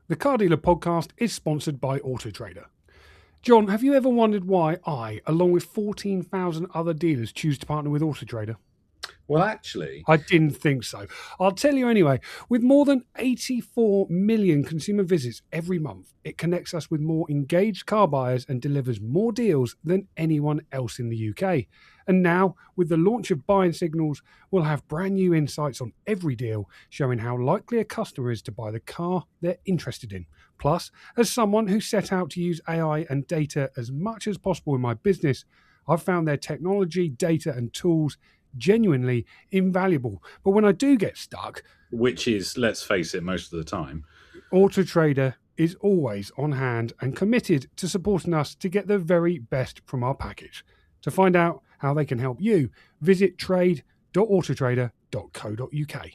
The Car Dealer podcast is sponsored by Autotrader. John, have you ever wondered why I, along with 14,000 other dealers, choose to partner with Autotrader? Well, actually, I didn't think so. I'll tell you anyway. With more than 84 million consumer visits every month, it connects us with more engaged car buyers and delivers more deals than anyone else in the UK. And now, with the launch of Buying Signals, we'll have brand new insights on every deal, showing how likely a customer is to buy the car they're interested in. Plus, as someone who set out to use AI and data as much as possible in my business, I've found their technology, data, and tools genuinely invaluable. But when I do get stuck, which is, let's face it, most of the time, Autotrader is always on hand and committed to supporting us to get the very best from our package. To find out how they can help you, visit trade.autotrader.co.uk.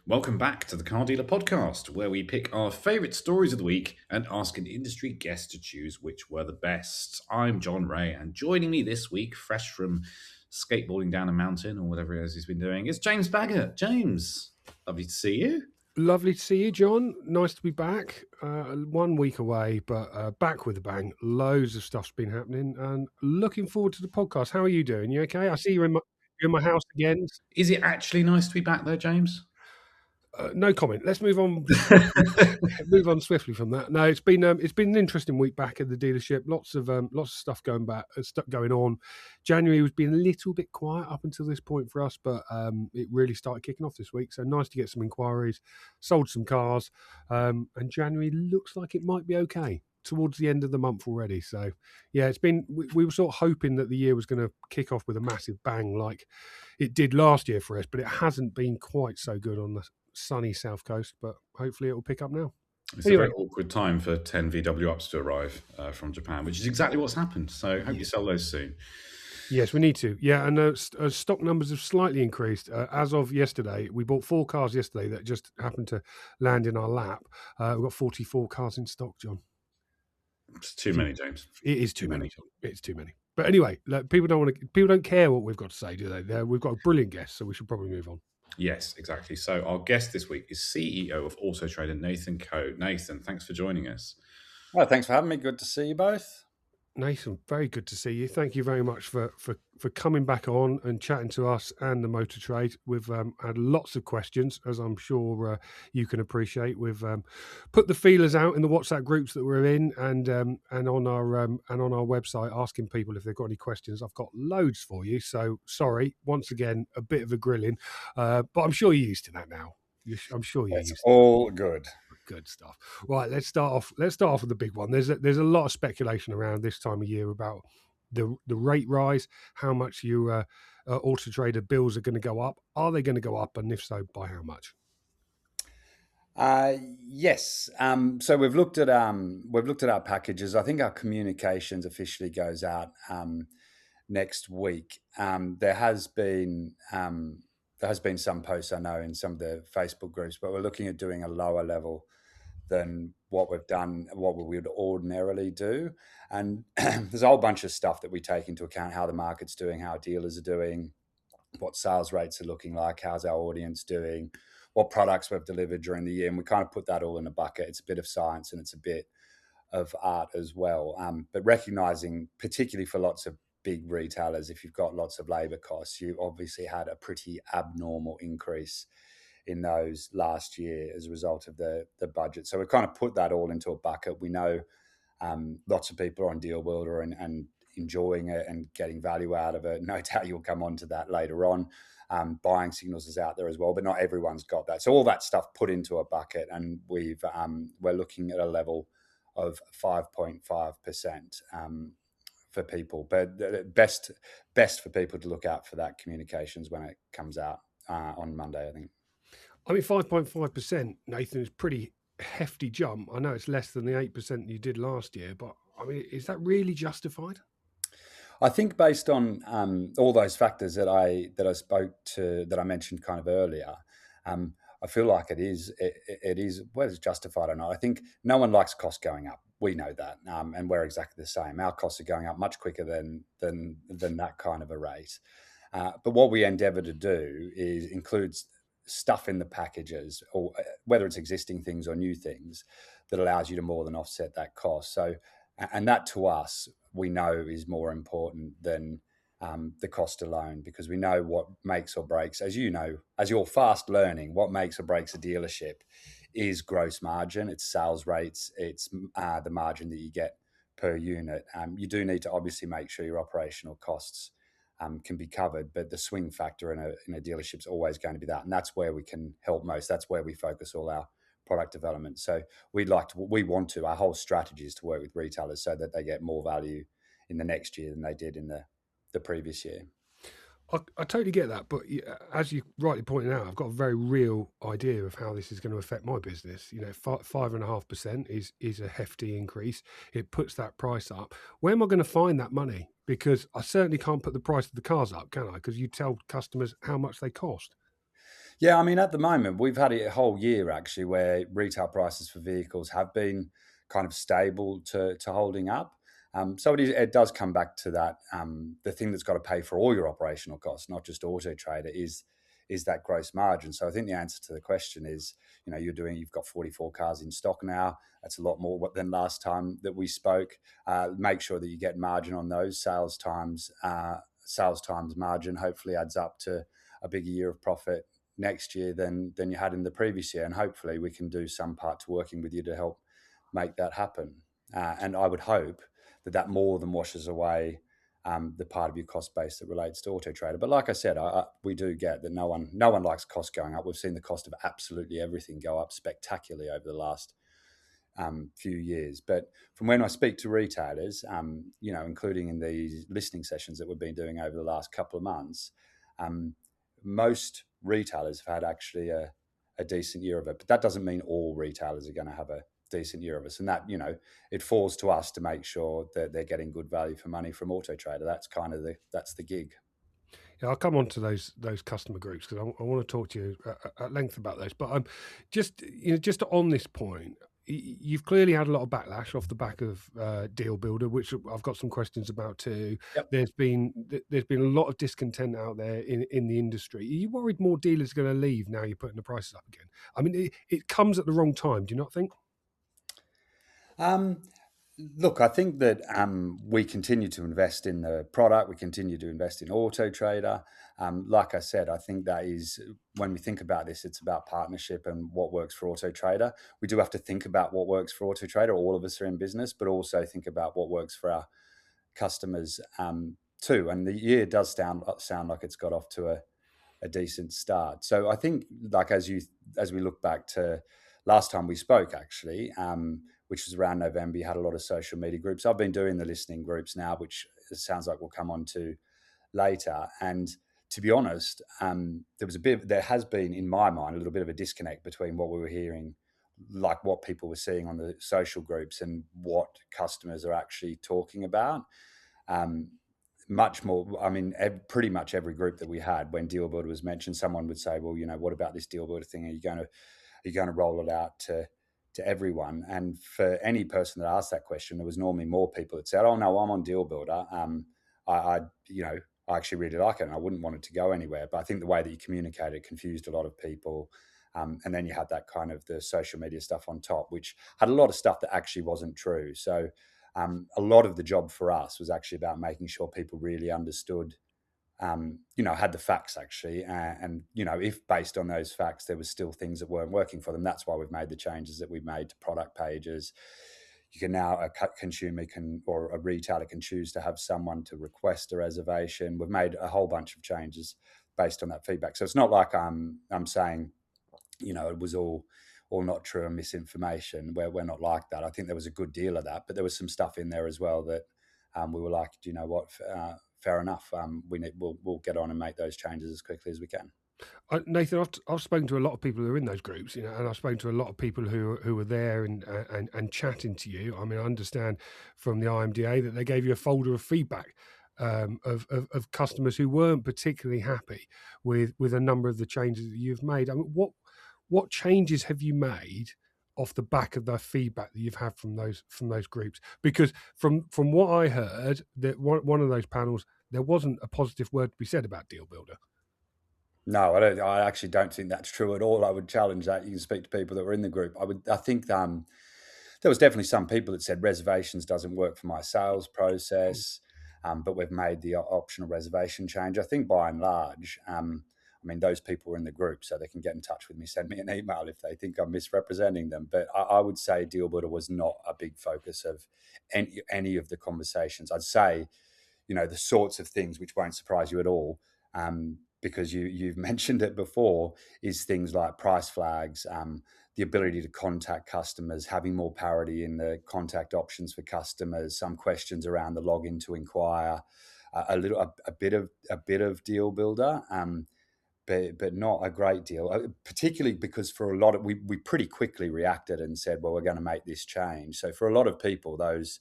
Welcome back to the Car Dealer podcast, where we pick our favourite stories of the week and ask an industry guest to choose which were the best. I'm John Ray, and joining me this week, fresh from skateboarding down a mountain or whatever it is he's been doing, is James Baggett. James, lovely to see you. Lovely to see you, John. Nice to be back. 1 week away, but back with a bang. Loads of stuff's been happening, and looking forward to the podcast. How are you doing? You okay? I see you're in my house again. Is it actually nice to be back though, James? No comment. Let's move on. Move on swiftly from that. No, it's been an interesting week back at the dealership. Lots of stuff going on. January was being a little bit quiet up until this point for us, but it really started kicking off this week. So nice to get some inquiries, sold some cars, and January looks like it might be okay towards the end of the month already. So yeah, it's been. We were sort of hoping that the year was going to kick off with a massive bang like it did last year for us, but it hasn't been quite so good on the sunny south coast, but hopefully it will pick up now. It's a very awkward time for 10 VW ups to arrive from Japan, which is exactly what's happened. So hope you sell those soon. Yes, we need to. Yeah, and stock numbers have slightly increased. As of yesterday, we bought 4 cars yesterday that just happened to land in our lap. We've got 44 cars in stock, John. It's too many, James. It is too many, John. It's too many. But anyway, people don't care what we've got to say, do they? We've got a brilliant guest, so we should probably move on. Yes, exactly. So our guest this week is CEO of Autotrader Nathan Coe. Nathan, thanks for joining us. Well, thanks for having me. Good to see you both. Nathan, very good to see you. Thank you very much for coming back on and chatting to us and the motor trade. We've had lots of questions, as I'm sure you can appreciate. We've put the feelers out in the WhatsApp groups that we're in and on our website, asking people if they've got any questions. I've got loads for you. So sorry, once again, a bit of a grilling, but I'm sure you're used to that now. I'm sure you're used to all good. Good stuff. Right, let's start off with the big one. There's a lot of speculation around this time of year about the rate rise, how much your Autotrader bills are going to go up. Are they going to go up, and if so, by how much? Yes. So we've looked at our packages. I think our communications officially goes out next week. There has been some posts, I know, in some of the Facebook groups, but we're looking at doing a lower level than what we've done, what we would ordinarily do. And there's a whole bunch of stuff that we take into account: how the market's doing, how dealers are doing, what sales rates are looking like, how's our audience doing, what products we've delivered during the year. And we kind of put that all in a bucket. It's a bit of science and it's a bit of art as well. But recognizing, particularly for lots of big retailers, if you've got lots of labor costs, you obviously had a pretty abnormal increase in those last year as a result of the budget. So we've kind of put that all into a bucket. We know lots of people are on Deal Builder and enjoying it and getting value out of it. No doubt you'll come on to that later on. Buying Signals is out there as well, but not everyone's got that. So all that stuff put into a bucket, and we're looking at a level of 5.5% for people. But best for people to look out for that communications when it comes out on Monday, I think. I mean, 5.5%, Nathan, is pretty hefty jump. I know it's less than the 8% you did last year, but I mean, is that really justified? I think based on all those factors that I spoke to, that I mentioned kind of earlier, I feel like it is whether it's justified or not. I think no one likes costs going up. We know that, and we're exactly the same. Our costs are going up much quicker than that kind of a rate. But what we endeavour to do is includes stuff in the packages, or whether it's existing things or new things, that allows you to more than offset that cost. So, and that to us, we know is more important than the cost alone, because we know what makes or breaks, as you know, as you're fast learning, what makes or breaks a dealership is gross margin, it's sales rates, it's the margin that you get per unit. You do need to obviously make sure your operational costs can be covered, but the swing factor in a dealership is always going to be that, and that's where we can help most. That's where we focus all our product development. So our whole strategy is to work with retailers so that they get more value in the next year than they did in the previous year. I totally get that, but as you rightly pointed out, I've got a very real idea of how this is going to affect my business. 5.5% is a hefty increase. It puts that price up. Where am I going to find that money? Because I certainly can't put the price of the cars up, can I? Because you tell customers how much they cost. Yeah, I mean, at the moment, we've had a whole year actually where retail prices for vehicles have been kind of stable to holding up. So it does come back to that. The thing that's got to pay for all your operational costs, not just Autotrader, is that gross margin. So I think the answer to the question is, you've got 44 cars in stock now. That's a lot more than last time that we spoke. Make sure that you get margin on those sales times margin. Hopefully adds up to a bigger year of profit next year than you had in the previous year, and hopefully we can do some part to working with you to help make that happen. And I would hope that more than washes away the part of your cost base that relates to Autotrader. But like I said, we do get that no one likes costs going up. We've seen the cost of absolutely everything go up spectacularly over the last few years. But from when I speak to retailers, including in these listening sessions that we've been doing over the last couple of months, most retailers have had actually a decent year of it. But that doesn't mean all retailers are going to have a decent year of us, and that it falls to us to make sure that they're getting good value for money from Autotrader. That's kind of the gig. Yeah, I'll come on to those customer groups because I want to talk to you at length about those. But just on this point, you've clearly had a lot of backlash off the back of Deal Builder, which I've got some questions about too. Yep. There's been a lot of discontent out there in the industry. Are you worried more dealers are going to leave now you're putting the prices up again? I mean, it comes at the wrong time. Do you not think? Look, I think that we continue to invest in the product. We continue to invest in Autotrader. Like I said, I think that is, when we think about this, it's about partnership and what works for Autotrader. We do have to think about what works for Autotrader. All of us are in business, but also think about what works for our customers too. And the year does sound like it's got off to a decent start. So I think, like as we look back to last time we spoke, actually, which was around November, you had a lot of social media groups. I've been doing the listening groups now, which it sounds like we'll come on to later. And to be honest, there has been, in my mind, a little bit of a disconnect between what we were hearing, like what people were seeing on the social groups, and what customers are actually talking about. Much more, I mean, pretty much every group that we had, when Deal Builder was mentioned, someone would say, well, what about this Deal Builder thing? Are you going to roll it out to everyone? And for any person that asked that question, there was normally more people that said, oh no, I'm on Deal Builder. I actually really like it and I wouldn't want it to go anywhere. But I think the way that you communicated confused a lot of people. And then you had that kind of the social media stuff on top, which had a lot of stuff that actually wasn't true. So a lot of the job for us was actually about making sure people really understood, had the facts actually. And if based on those facts, there was still things that weren't working for them, that's why we've made the changes that we've made to product pages. You can now, a consumer or a retailer can choose to have someone to request a reservation. We've made a whole bunch of changes based on that feedback. So it's not like I'm saying, it was all not true and misinformation. We're not like that. I think there was a good deal of that, but there was some stuff in there as well that we were like, do you know what? Fair enough. We'll get on and make those changes as quickly as we can. Nathan, I've spoken to a lot of people who are in those groups, and I've spoken to a lot of people who were there and chatting to you. I mean, I understand from the IMDA that they gave you a folder of feedback of customers who weren't particularly happy with a number of the changes that you've made. I mean, what changes have you made off the back of the feedback that you've had from those groups? Because from what I heard, that one of those panels, there wasn't a positive word to be said about Deal Builder. No, I don't. I actually don't think that's true at all. I would challenge that. You can speak to people that were in the group. I think there was definitely some people that said reservations doesn't work for my sales process, but we've made the optional reservation change. I think by and large, I mean, those people were in the group, so they can get in touch with me, send me an email if they think I'm misrepresenting them. But I would say Deal Builder was not a big focus of any of the conversations. I'd say, the sorts of things which won't surprise you at all, because you've mentioned it before, is things like price flags, the ability to contact customers, having more parity in the contact options for customers, some questions around the login to inquire, a bit of Deal Builder, but not a great deal. Particularly because for a lot of we pretty quickly reacted and said, well, we're going to make this change. So for a lot of people, those,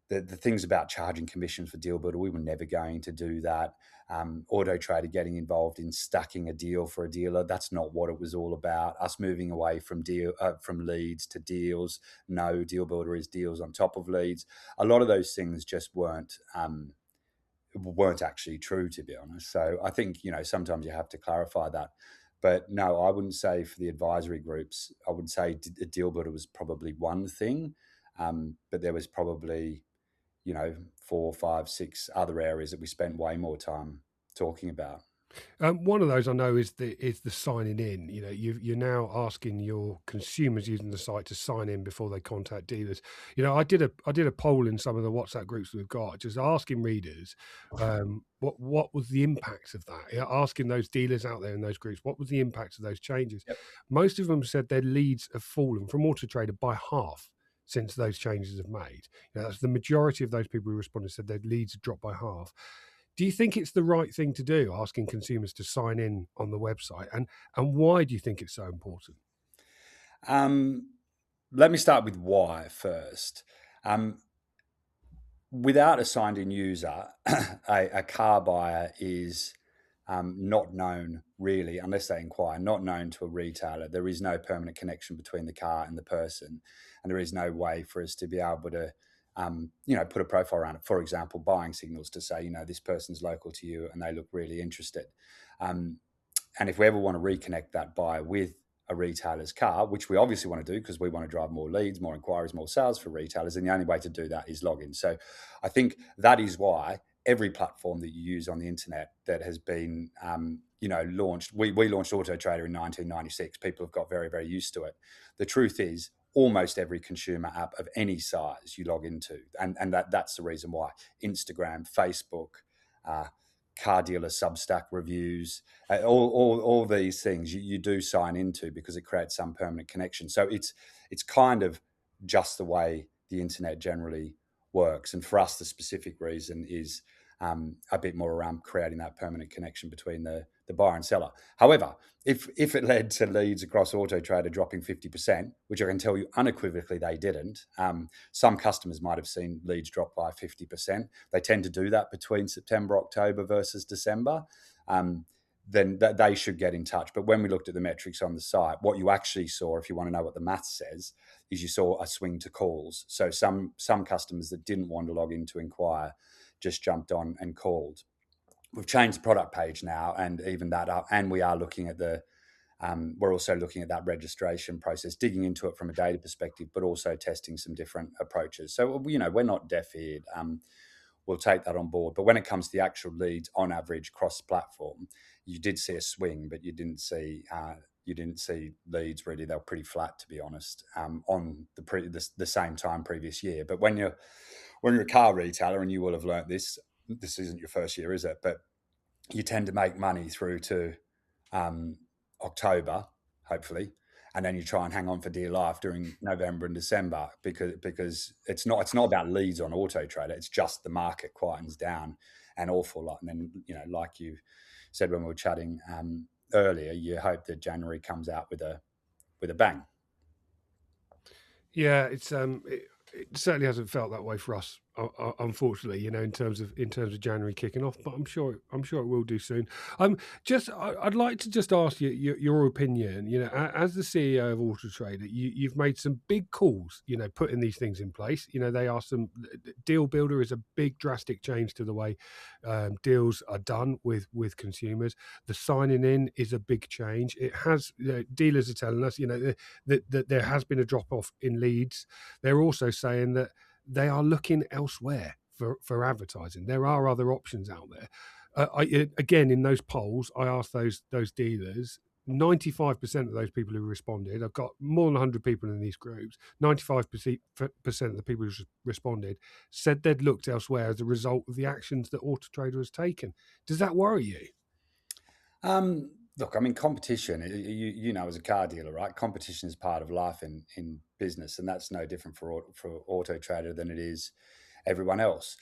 the things about charging commissions for Deal Builder, we were never going to do that. Autotrader getting involved in stacking a deal for a dealer, that's not what it was all about. Us moving away from leads to deals. No, Deal Builder is deals on top of leads. A lot of those things just weren't actually true, to be honest. So I think, sometimes you have to clarify that. But no, I wouldn't say for the advisory groups. I would say Deal Builder was probably one thing, but there was probably 4, 5, 6 other areas that we spent way more time talking about. One of those I know is the signing in. You're now asking your consumers using the site to sign in before they contact dealers. I did a poll in some of the WhatsApp groups we've got, just asking readers what was the impact of that. Asking those dealers out there in those groups, what was the impact of those changes? Yep. Most of them said their leads have fallen from Autotrader by half since those changes have made. That's the majority of those people who responded said their leads have dropped by half. Do you think it's the right thing to do, asking consumers to sign in on the website? And why do you think it's so important? Let me start with why first. Without a signed in user, a car buyer is not known really, unless they inquire, not known to a retailer. There is no permanent connection between the car and the person, and there is no way for us to be able to put a profile around it. For example, buying signals to say, this person's local to you and they look really interested. And if we ever want to reconnect that buyer with a retailer's car, which we obviously want to do because we want to drive more leads, more inquiries, more sales for retailers, and the only way to do that is login. So I think that is why every platform that you use on the internet that has been launched, we launched Autotrader in 1996. People have got very, very used to it. The truth is, almost every consumer app of any size you log into, and that's the reason why. Instagram, Facebook, car dealer Substack reviews, all these things you do sign into because it creates some permanent connection. So it's kind of just the way the internet generally works. And for us, the specific reason is a bit more around creating that permanent connection between the buyer and seller. However, if it led to leads across Autotrader dropping 50%, which I can tell you unequivocally they didn't, some customers might have seen leads drop by 50%. They tend to do that between September, October versus December. Then they should get in touch. But when we looked at the metrics on the site, what you actually saw, if you want to know what the math says, is you saw a swing to calls. So some customers that didn't want to log in to inquire just jumped on and called. We've changed the product page now, and even that up, and we are looking at we're also looking at that registration process, digging into it from a data perspective, but also testing some different approaches. So, we're not deaf-eared. We'll take that on board. But when it comes to the actual leads on average cross-platform, you did see a swing, but you didn't see leads really. They were pretty flat, to be honest, on the same time previous year. But when you're a car retailer, and you will have learnt this isn't your first year, is it? But you tend to make money through to October, hopefully, and then you try and hang on for dear life during November and December because it's not about leads on Autotrader. It's just the market quietens down an awful lot, and then like you said when we were chatting earlier, you hope that January comes out with a bang. Yeah, it certainly hasn't felt that way for us unfortunately, in terms of January kicking off, but I'm sure it will do soon. I'd like to just ask you your opinion. As the CEO of Autotrader, you've made some big calls. Putting these things in place. They are some Deal Builder is a big drastic change to the way deals are done with consumers. The signing in is a big change. It has dealers are telling us that there has been a drop off in leads. They're also saying that they are looking elsewhere for advertising. There are other options out there. Again, in those polls, I asked those dealers. 95% of those people who responded, I've got more than 100 people in these groups, 95% of the people who responded said they'd looked elsewhere as a result of the actions that Autotrader has taken. Does that worry you? Look, I mean, competition, as a car dealer, right? Competition is part of life in business, and that's no different for Autotrader than it is everyone else.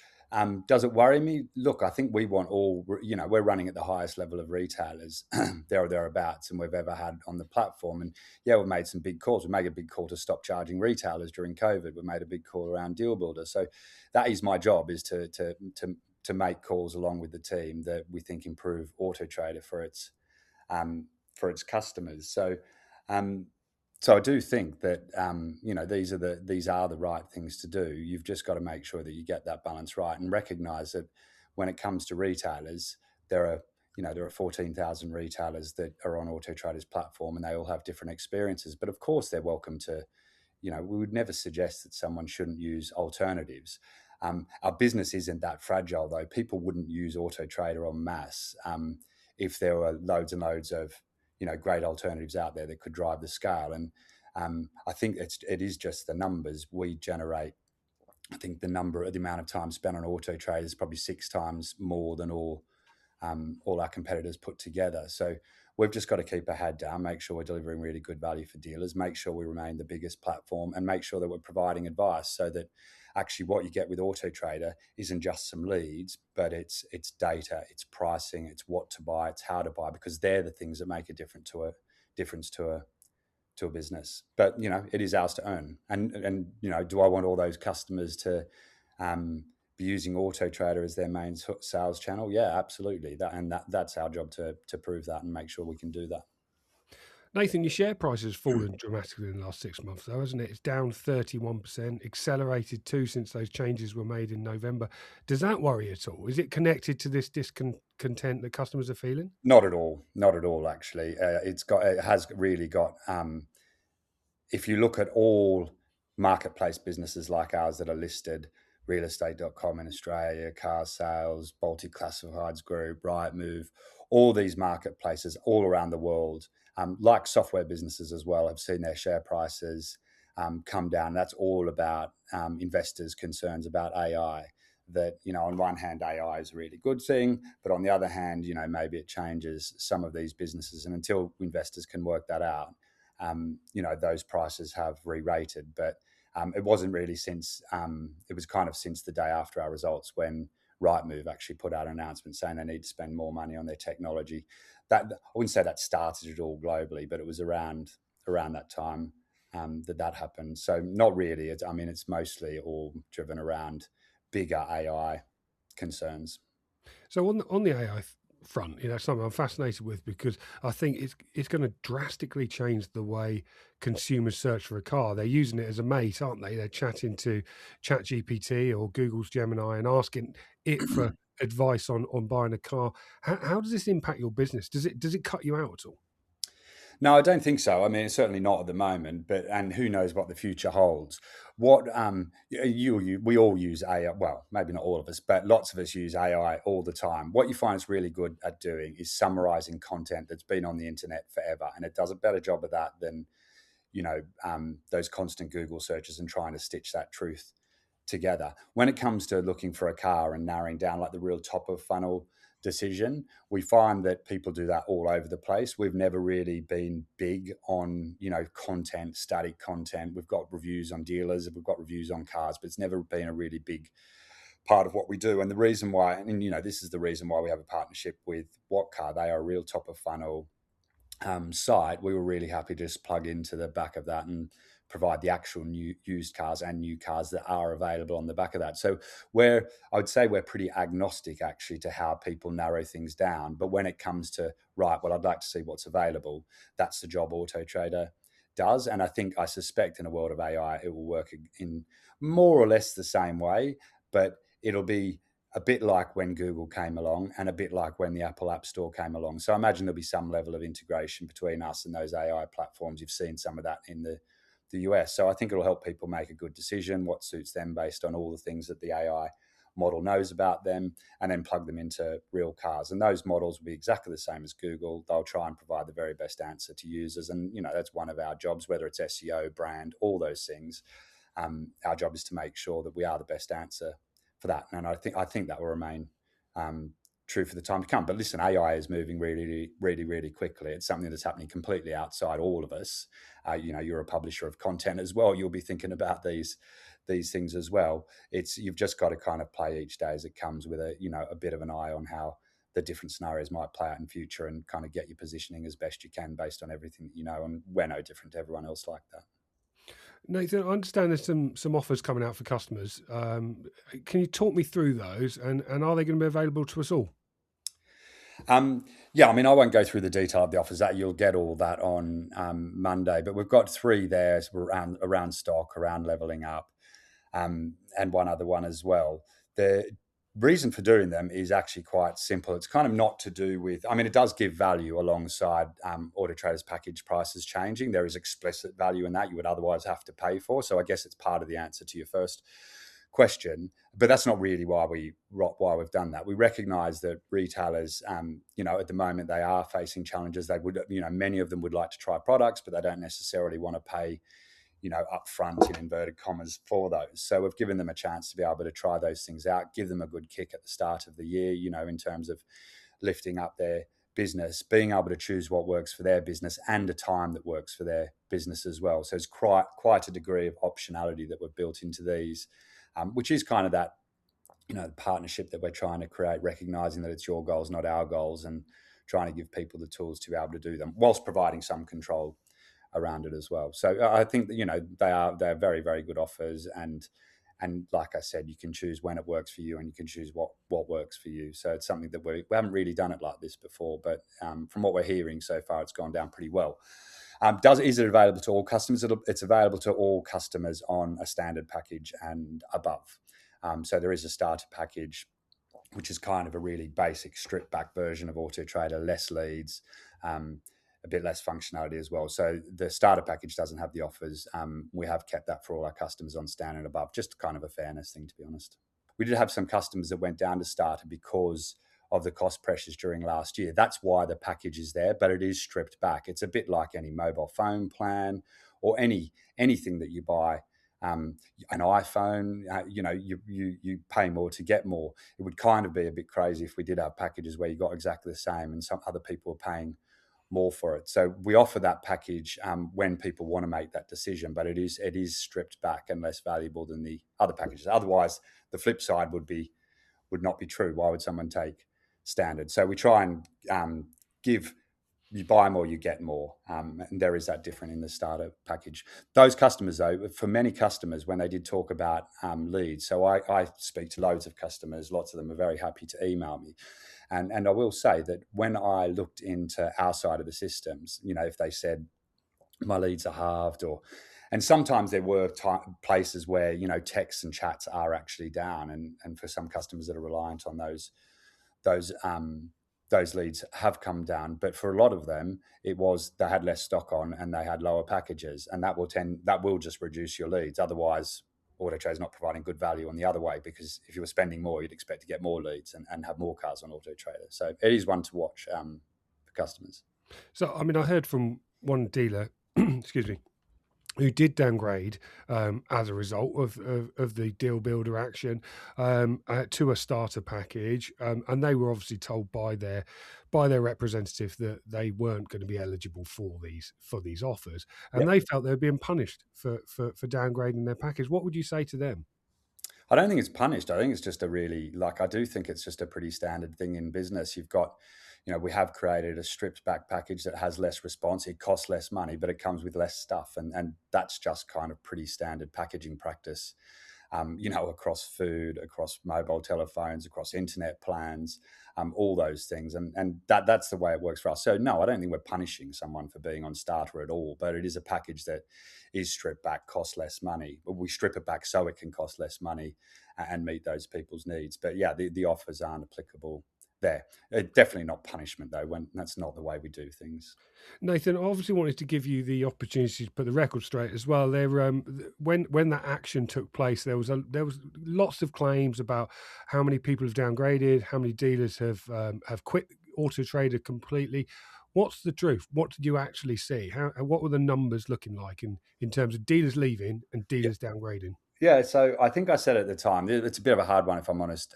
Does it worry me? Look, I think we want we're running at the highest level of retailers there or thereabouts and we've ever had on the platform. And yeah, we've made some big calls. We made a big call to stop charging retailers during COVID. We made a big call around Deal Builder. So that is my job, is to make calls along with the team that we think improve Autotrader for its customers. So I do think that these are the right things to do. You've just got to make sure that you get that balance right and recognise that when it comes to retailers, there are 14,000 retailers that are on Autotrader's platform, and they all have different experiences. But of course, they're welcome to. We would never suggest that someone shouldn't use alternatives. Our business isn't that fragile, though. People wouldn't use Autotrader en masse if there were loads and loads of great alternatives out there that could drive the scale. And I think it is just the numbers we generate. I think the amount of time spent on Autotrader is probably 6 times more than all our competitors put together. So we've just got to keep our head down, make sure we're delivering really good value for dealers, make sure we remain the biggest platform, and make sure that we're providing advice so that actually what you get with Autotrader isn't just some leads, but it's data, it's pricing, it's what to buy, it's how to buy, because they're the things that make a difference to a business. But it is ours to own. And do I want all those customers to be using Autotrader as their main sales channel? Yeah, absolutely. That's our job to prove that and make sure we can do that. Nathan, your share price has fallen dramatically in the last 6 months, though, hasn't it? It's down 31%, accelerated too since those changes were made in November. Does that worry at all? Is it connected to this discontent that customers are feeling? Not at all. Not at all, actually. It has really got. If you look at all marketplace businesses like ours that are listed, realestate.com in Australia, Car Sales, Baltic Classifieds Group, Rightmove, all these marketplaces all around the world, like software businesses as well, have seen their share prices come down. That's all about investors' concerns about AI. That, on one hand, AI is a really good thing, but on the other hand, maybe it changes some of these businesses. And until investors can work that out, those prices have re-rated. But it wasn't really since it was kind of since the day after our results when Rightmove actually put out an announcement saying they need to spend more money on their technology. That, I wouldn't say that started it all globally, but it was around that time that happened. So not really. It's mostly all driven around bigger AI concerns. So on the AI front, something I'm fascinated with, because I think it's going to drastically change the way consumers search for a car. They're using it as a mate, aren't they? They're chatting to ChatGPT or Google's Gemini and asking it for advice on buying a car. How does this impact your business? Does it cut you out at all? No, I don't think so. It's certainly not at the moment, and who knows what the future holds. What we all use AI. Well, maybe not all of us, but lots of us use AI all the time. What you find it's really good at doing is summarizing content that's been on the internet forever, and it does a better job of that than those constant Google searches and trying to stitch that truth together. When it comes to looking for a car and narrowing down like the real top of funnel decision, we find that people do that all over the place. We've never really been big on content, static content. We've got reviews on dealers, we've got reviews on cars, but it's never been a really big part of what we do. And the reason why, this is the reason why we have a partnership with What Car. They are a real top of funnel site. We were really happy to just plug into the back of that and provide the actual new used cars and new cars that are available on the back of that. So I would say we're pretty agnostic actually to how people narrow things down. But when it comes to, right, well, I'd like to see what's available, that's the job Autotrader does. And I suspect in a world of AI, it will work in more or less the same way, but it'll be a bit like when Google came along and a bit like when the Apple App Store came along. So I imagine there'll be some level of integration between us and those AI platforms. You've seen some of that in the US. So I think it'll help people make a good decision, what suits them based on all the things that the AI model knows about them, and then plug them into real cars. And those models will be exactly the same as Google. They'll try and provide the very best answer to users. And, that's one of our jobs, whether it's SEO, brand, all those things. Our job is to make sure that we are the best answer for that. And I think that will remain true for the time to come. But listen, AI is moving really, really, really quickly. It's something that's happening completely outside all of us. You're a publisher of content as well. You'll be thinking about these things as well. You've just got to kind of play each day as it comes with a bit of an eye on how the different scenarios might play out in future, and kind of get your positioning as best you can based on everything that you know. And we're no different to everyone else like that. Nathan, I understand there's some offers coming out for customers. Can you talk me through those, and are they going to be available to us all? Yeah, I mean, I won't go through the detail of the offers. That you'll get all that on Monday. But we've got 3 there around stock, around leveling up, and one other one as well. The reason for doing them is actually quite simple. It's kind of not to do with, I mean, it does give value alongside Autotrader's package prices changing. There is explicit value in that you would otherwise have to pay for. So I guess it's part of the answer to your first question, but that's not really why we've done that. We recognize that retailers, at the moment they are facing challenges. They would, many of them would like to try products, but they don't necessarily want to pay upfront in inverted commas for those. So we've given them a chance to be able to try those things out, give them a good kick at the start of the year, in terms of lifting up their business, being able to choose what works for their business and a time that works for their business as well. So it's quite a degree of optionality that we've built into these, which is kind of that, the partnership that we're trying to create, recognizing that it's your goals, not our goals, and trying to give people the tools to be able to do them whilst providing some control around it as well. So I think that, they're very, very good offers. And like I said, you can choose when it works for you, and you can choose what works for you. So it's something that we haven't really done it like this before, but from what we're hearing so far, it's gone down pretty well. Is it available to all customers? It's available to all customers on a standard package and above. So there is a starter package, which is kind of a really basic stripped back version of Autotrader, less leads, a bit less functionality as well. So the starter package doesn't have the offers. We have kept that for all our customers on standard and above, just kind of a fairness thing, to be honest. We did have some customers that went down to starter because of the cost pressures during last year. That's why the package is there, but it is stripped back. It's a bit like any mobile phone plan or anything that you buy. An iPhone, you pay more to get more. It would kind of be a bit crazy if we did have packages where you got exactly the same and some other people are paying more for it. So we offer that package when people want to make that decision, but it is stripped back and less valuable than the other packages. Otherwise, the flip side would not be true. Why would someone take standard? So we try and give, you buy more, you get more. And there is that different in the starter package. Those customers, though, for many customers, when they did talk about leads, so I speak to loads of customers, lots of them are very happy to email me. And I will say that when I looked into our side of the systems, if they said my leads are halved, and sometimes there were places where, texts and chats are actually down. And for some customers that are reliant on those leads have come down. But for a lot of them, it was they had less stock on and they had lower packages. And that will just reduce your leads. Otherwise, Autotrader is not providing good value on the other way, because if you were spending more, you'd expect to get more leads and have more cars on Autotrader. So it is one to watch for customers. So, I mean, I heard from one dealer, excuse me, who did downgrade as a result of the deal builder action to a starter package, and they were obviously told by their representative that they weren't going to be eligible for these offers, and they felt they were being punished for downgrading their package. What would you say to them? I don't think it's punished. I think it's just I do think it's just a pretty standard thing in business. You've got we have created a stripped back package that has less response. It costs less money, but it comes with less stuff. And that's just kind of pretty standard packaging practice, across food, across mobile telephones, across internet plans, all those things. And that's the way it works for us. So no, I don't think we're punishing someone for being on starter at all, but it is a package that is stripped back, costs less money. But we strip it back so it can cost less money and meet those people's needs. But yeah, the offers aren't applicable there. Definitely not punishment though, when that's not the way we do things. Nathan, I obviously wanted to give you the opportunity to put the record straight as well. There, when that action took place, there was lots of claims about how many people have downgraded, how many dealers have quit Autotrader completely. What's the truth? What did you actually see? What were the numbers looking like in terms of dealers leaving and dealers downgrading? Yeah, so I think I said at the time, it's a bit of a hard one if I'm honest.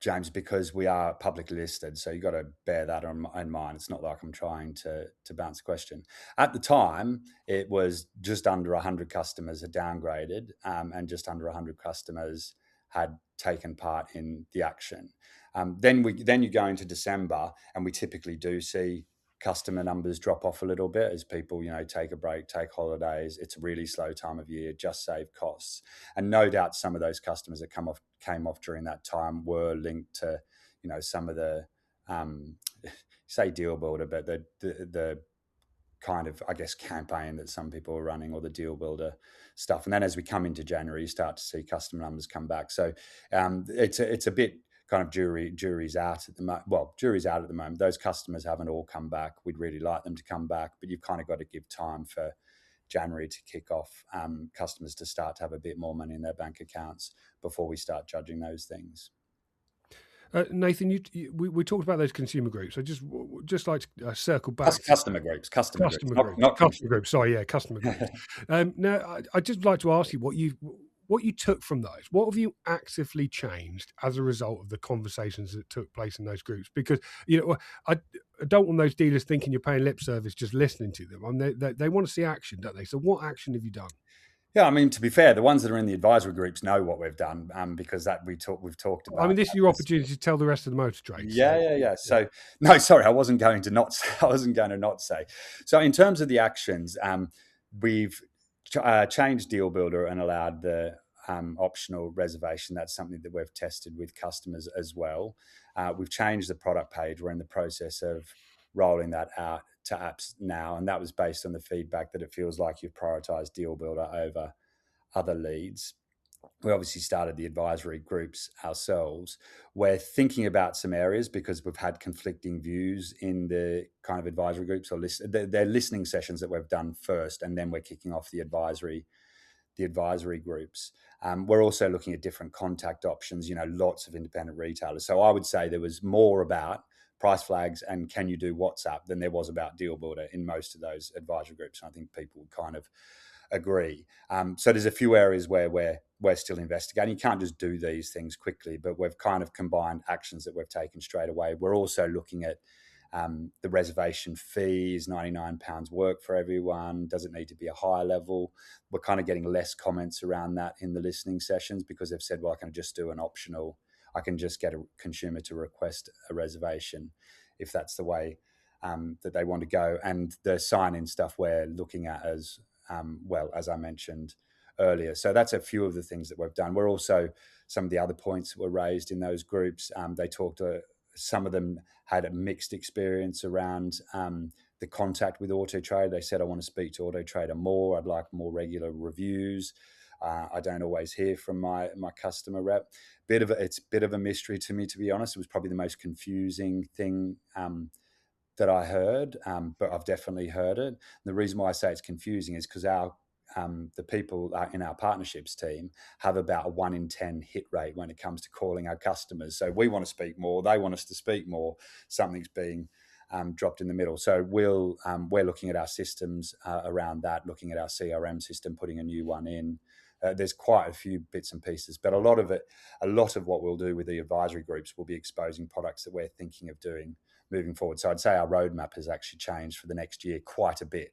James, because we are publicly listed. So you've got to bear that in mind. It's not like I'm trying to bounce a question. At the time, it was just under 100 customers had downgraded, and just under 100 customers had taken part in the action. Then you go into December, and we typically do see customer numbers drop off a little bit as people, take a break, take holidays. It's a really slow time of year, just save costs. And no doubt some of those customers that came off during that time were linked to, some of the, say deal builder, but the kind of, I guess, campaign that some people are running, or the deal builder stuff. And then as we come into January, you start to see customer numbers come back. So it's a bit kind of jury's out at the moment. Well, jury's out at the moment. Those customers haven't all come back. We'd really like them to come back, but you've kind of got to give time for January to kick off, customers to start to have a bit more money in their bank accounts before we start judging those things. Nathan, we talked about those consumer groups. I just like to circle back. Customer groups. Customer groups. Sorry, yeah, customer groups. Now, I'd just like to ask you what you took from those. What have you actively changed as a result of the conversations that took place in those groups? Because I don't want those dealers thinking you're paying lip service just listening to them. I mean, they want to see action, don't they? So what action have you done? Yeah, I mean, to be fair, the ones that are in the advisory groups know what we've done, because that we've talked about. I mean, this is your opportunity to tell the rest of the motor trade. Yeah. So no, sorry, I wasn't going to not say. So in terms of the actions, we've changed Deal Builder and allowed the optional reservation. That's something that we've tested with customers as well. We've changed the product page. We're in the process of rolling that out to apps now, and that was based on the feedback that it feels like you've prioritized Deal Builder over other leads. We obviously started the advisory groups ourselves. We're thinking about some areas because we've had conflicting views in the kind of advisory groups, or they're listening sessions that we've done first, and then we're kicking off the advisory groups. We're also looking at different contact options, lots of independent retailers. So I would say there was more about price flags and can you do WhatsApp than there was about Deal Builder in most of those advisory groups. And I think people would kind of agree. So there's a few areas where we're still investigating. You can't just do these things quickly, but we've kind of combined actions that we've taken straight away. We're also looking at the reservation fees, £99 work for everyone. Does it need to be a higher level? We're kind of getting less comments around that in the listening sessions because they've said, well, I can just do an optional. I can just get a consumer to request a reservation if that's the way that they want to go. And the sign-in stuff we're looking at as well, as I mentioned earlier. So that's a few of the things that we've done. We're also, some of the other points that were raised in those groups, they talked to, some of them had a mixed experience around the contact with Autotrader. They said, I want to speak to Autotrader more. I'd like more regular reviews. I don't always hear from my customer rep. It's a bit of a mystery to me, to be honest. It was probably the most confusing thing that I heard, but I've definitely heard it. And the reason why I say it's confusing is because the people in our partnerships team have about a 1 in 10 hit rate when it comes to calling our customers. So we want to speak more, they want us to speak more. Something's being dropped in the middle. So we're looking at our systems around that, looking at our CRM system, putting a new one in. There's quite a few bits and pieces, but a lot of what we'll do with the advisory groups will be exposing products that we're thinking of doing moving forward. So I'd say our roadmap has actually changed for the next year quite a bit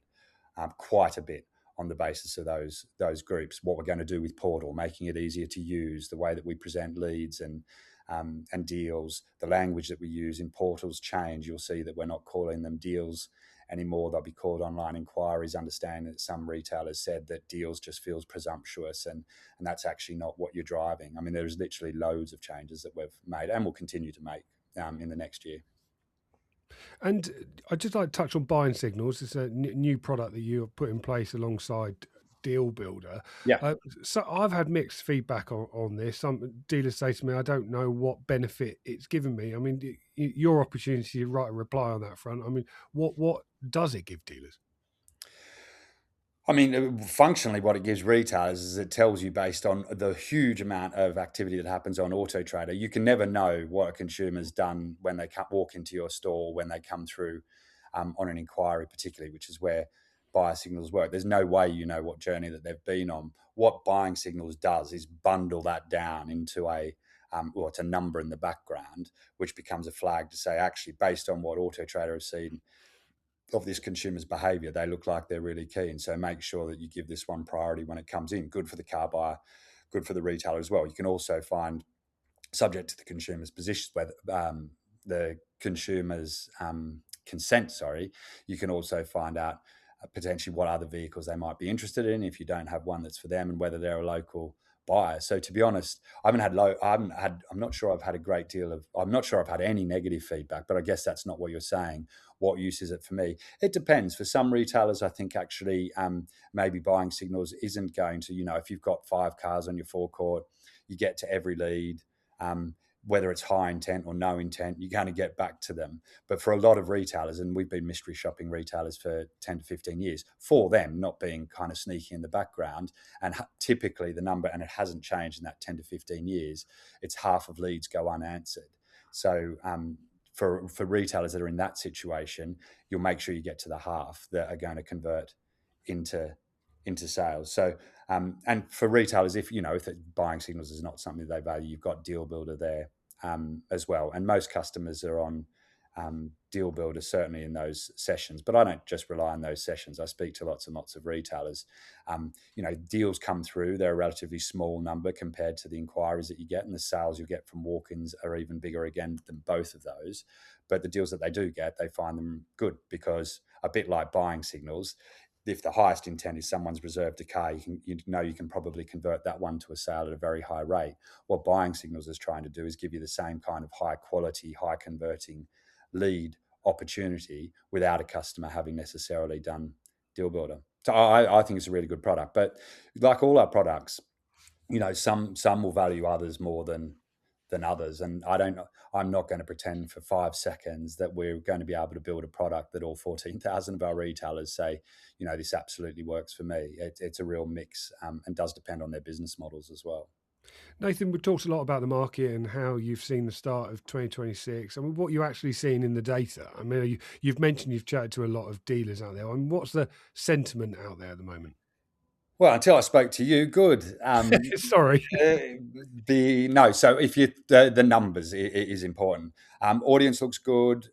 on the basis of those groups. What we're going to do with Portal, making it easier to use, the way that we present leads, and and deals. The language that we use in portals change. You'll see that we're not calling them deals anymore. They'll be called online inquiries, understanding that some retailers said that deals just feels presumptuous, and that's actually not what you're driving. I mean, there's literally loads of changes that we've made and will continue to make in the next year. And I'd just like to touch on buying signals. It's a new product that you have put in place alongside Deal Builder. Yeah. So I've had mixed feedback on this. Some dealers say to me, I don't know what benefit it's given me. I mean, your opportunity to write a reply on that front. I mean, what does it give dealers? I mean, functionally, what it gives retailers is it tells you based on the huge amount of activity that happens on Autotrader. You can never know what a consumer's done when they walk into your store, when they come through on an inquiry, particularly, which is where buyer signals work. There's no way you know what journey that they've been on. What buying signals does is bundle that down into it's a number in the background, which becomes a flag to say, actually, based on what Autotrader has seen of this consumer's behavior, they look like they're really keen. So make sure that you give this one priority when it comes in. Good for the car buyer, good for the retailer as well. You can also find, subject to the consumer's position, whether the consumer's consent, you can also find out potentially what other vehicles they might be interested in if you don't have one that's for them, and whether they're a local buyer. So to be honest, I'm not sure I've had a great deal of, I'm not sure I've had any negative feedback, but I guess that's not what you're saying. What use is it for me? It depends. For some retailers, I think actually maybe buying signals isn't going to, if you've got 5 cars on your forecourt, you get to every lead, whether it's high intent or no intent, you're going to get back to them. But for a lot of retailers, and we've been mystery shopping retailers for 10 to 15 years, for them not being kind of sneaky in the background, and typically the number, and it hasn't changed in that 10 to 15 years, it's half of leads go unanswered. So for retailers that are in that situation, you'll make sure you get to the half that are going to convert into sales. So and for retailers, if buying signals is not something they value, you've got Deal Builder there as well. And most customers are on Deal Builder, certainly in those sessions. But I don't just rely on those sessions. I speak to lots and lots of retailers. Deals come through. They're a relatively small number compared to the inquiries that you get, and the sales you get from walk-ins are even bigger again than both of those. But the deals that they do get, they find them good, because a bit like buying signals, if the highest intent is someone's reserved a car, you can probably convert that one to a sale at a very high rate. What buying signals is trying to do is give you the same kind of high quality, high converting lead opportunity without a customer having necessarily done Deal Builder. So I think it's a really good product. But like all our products, some will value others more than others. And I'm not going to pretend for 5 seconds that we're going to be able to build a product that all 14,000 of our retailers say, this absolutely works for me. It's a real mix, and does depend on their business models as well. Nathan, we've talked a lot about the market and how you've seen the start of 2026. I mean, what you're actually seeing in the data. I mean, you've mentioned you've chatted to a lot of dealers out there. I mean, what's the sentiment out there at the moment? Well, until I spoke to you, good. Sorry. So if the numbers is important. Audience looks good.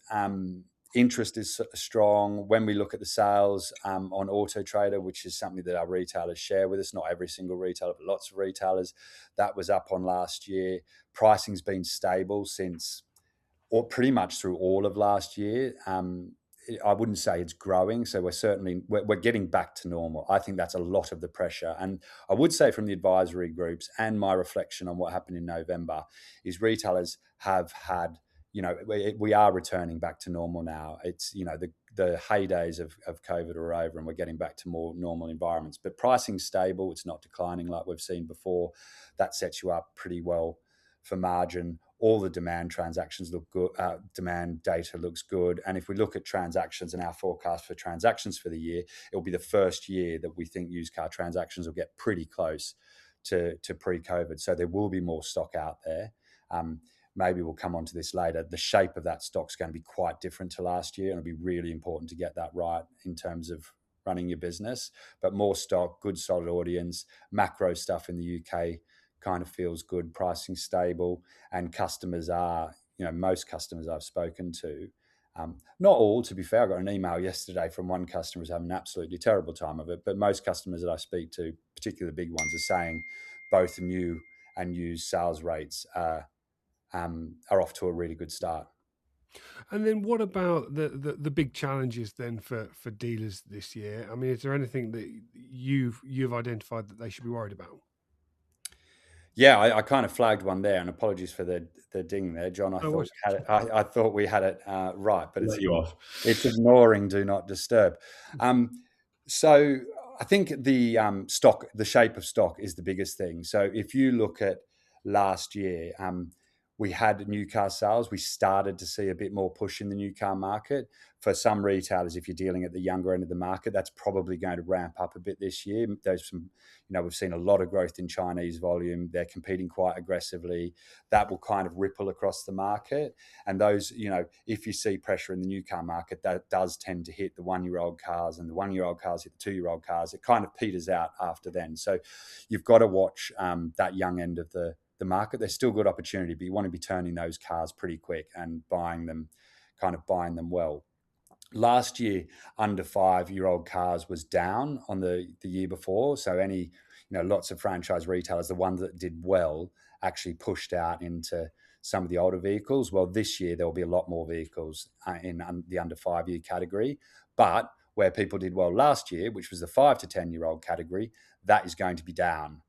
Interest is strong. When we look at the sales on Autotrader, which is something that our retailers share with us, not every single retailer, but lots of retailers, that was up on last year. Pricing's been stable since, or pretty much through all of last year. I wouldn't say it's growing, so we're getting back to normal. I think that's a lot of the pressure, and I would say from the advisory groups and my reflection on what happened in November is retailers have had, we are returning back to normal now. It's the heydays of COVID are over, and we're getting back to more normal environments. But pricing's stable; it's not declining like we've seen before. That sets you up pretty well for margin. All the demand transactions look good. Demand data looks good. And if we look at transactions and our forecast for transactions for the year, it will be the first year that we think used car transactions will get pretty close to pre-COVID. So there will be more stock out there. Maybe we'll come on to this later. The shape of that stock is going to be quite different to last year, and it'll be really important to get that right in terms of running your business. But more stock, good solid audience, macro stuff in the UK kind of feels good, pricing stable, and customers are, most customers I've spoken to, not all, to be fair. I got an email yesterday from one customer who's having an absolutely terrible time of it, but most customers that I speak to, particularly the big ones, are saying both new and used sales rates are are off to a really good start. And then what about the big challenges then for dealers this year? I mean, is there anything that you've identified that they should be worried about? Yeah, I kind of flagged one there, and apologies for the ding there, John. I No thought worries. we had it, I thought we had it right, but Let you off. it's ignoring do not disturb. So I think the shape of stock is the biggest thing. So if you look at last year, we had new car sales. We started to see a bit more push in the new car market. For some retailers, if you're dealing at the younger end of the market, that's probably going to ramp up a bit this year. There's some, we've seen a lot of growth in Chinese volume. They're competing quite aggressively. That will kind of ripple across the market. And those, if you see pressure in the new car market, that does tend to hit the 1-year-old cars, and the 1-year-old cars hit the 2-year-old cars. It kind of peters out after then. So you've got to watch that young end of the market. There's still good opportunity, but you want to be turning those cars pretty quick and buying them well. Last year, under 5-year-old cars was down on the year before. So lots of franchise retailers, the ones that did well, actually pushed out into some of the older vehicles. Well, this year, there will be a lot more vehicles in the under 5-year category. But where people did well last year, which was the 5 to 10-year-old category, that is going to be down.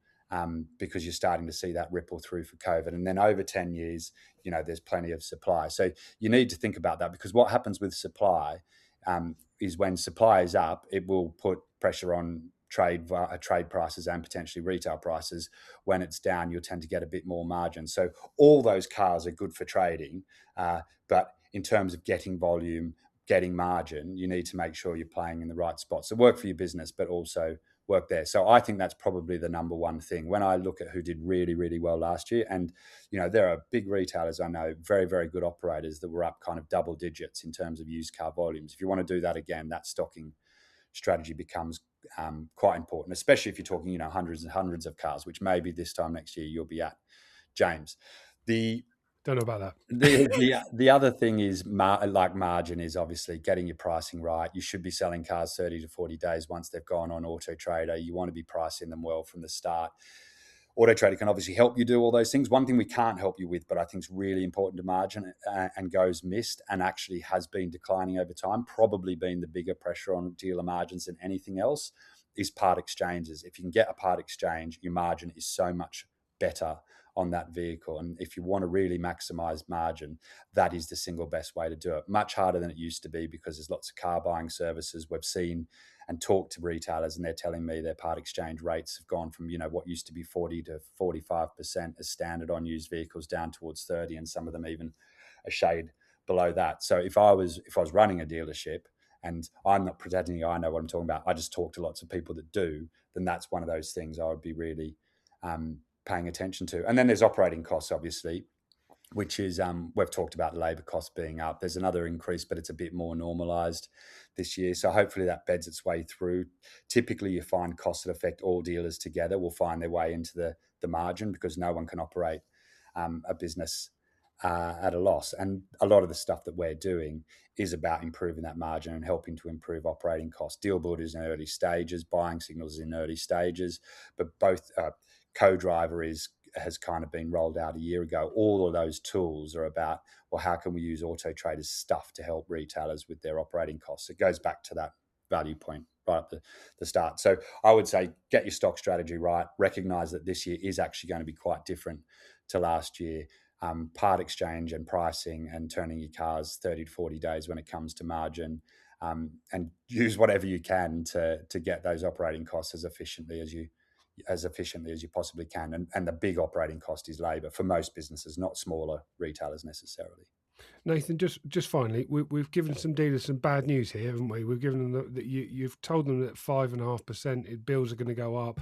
Because you're starting to see that ripple through for COVID. And then over 10 years, there's plenty of supply. So you need to think about that, because what happens with supply is when supply is up, it will put pressure on trade prices and potentially retail prices. When it's down, you'll tend to get a bit more margin. So all those cars are good for trading. But in terms of getting volume, getting margin, you need to make sure you're playing in the right spot. So work for your business, but also work there. So I think that's probably the number one thing. When I look at who did really, really well last year, and there are big retailers I know, very, very good operators that were up kind of double digits in terms of used car volumes. If you want to do that again, that stocking strategy becomes quite important, especially if you're talking hundreds and hundreds of cars, which maybe this time next year you'll be at, James. Don't know about that. The other thing is margin is obviously getting your pricing right. You should be selling cars 30 to 40 days once they've gone on Autotrader. You want to be pricing them well from the start. Autotrader can obviously help you do all those things. One thing we can't help you with, but I think is really important to margin and goes missed and actually has been declining over time, probably been the bigger pressure on dealer margins than anything else, is part exchanges. If you can get a part exchange, your margin is so much better on that vehicle. And if you want to really maximize margin, that is the single best way to do it. Much harder than it used to be, because there's lots of car buying services. We've seen and talked to retailers, and they're telling me their part exchange rates have gone from what used to be 40 to 45% as standard on used vehicles down towards 30, and some of them even a shade below that. So if I was running a dealership, and I'm not pretending I know what I'm talking about, I just talk to lots of people that do, then that's one of those things I would be really paying attention to. And then there's operating costs, obviously, which is we've talked about labour costs being up. There's another increase, but it's a bit more normalised this year. So hopefully that beds its way through. Typically, you find costs that affect all dealers together will find their way into the margin, because no one can operate a business at a loss. And a lot of the stuff that we're doing is about improving that margin and helping to improve operating costs. Deal Builder is in early stages, Buying Signals is in early stages, but both Co-Driver has kind of been rolled out a year ago. All of those tools are about, well, how can we use Autotrader's stuff to help retailers with their operating costs? It goes back to that value point right at the start. So I would say get your stock strategy right, recognize that this year is actually going to be quite different to last year. Part exchange and pricing and turning your cars 30 to 40 days when it comes to margin, and use whatever you can to get those operating costs as efficiently as you possibly can. And the big operating cost is labour for most businesses, not smaller retailers necessarily. Nathan, just finally, we've given some dealers some bad news here, haven't we? We've given them that you've told them that 5.5% bills are going to go up.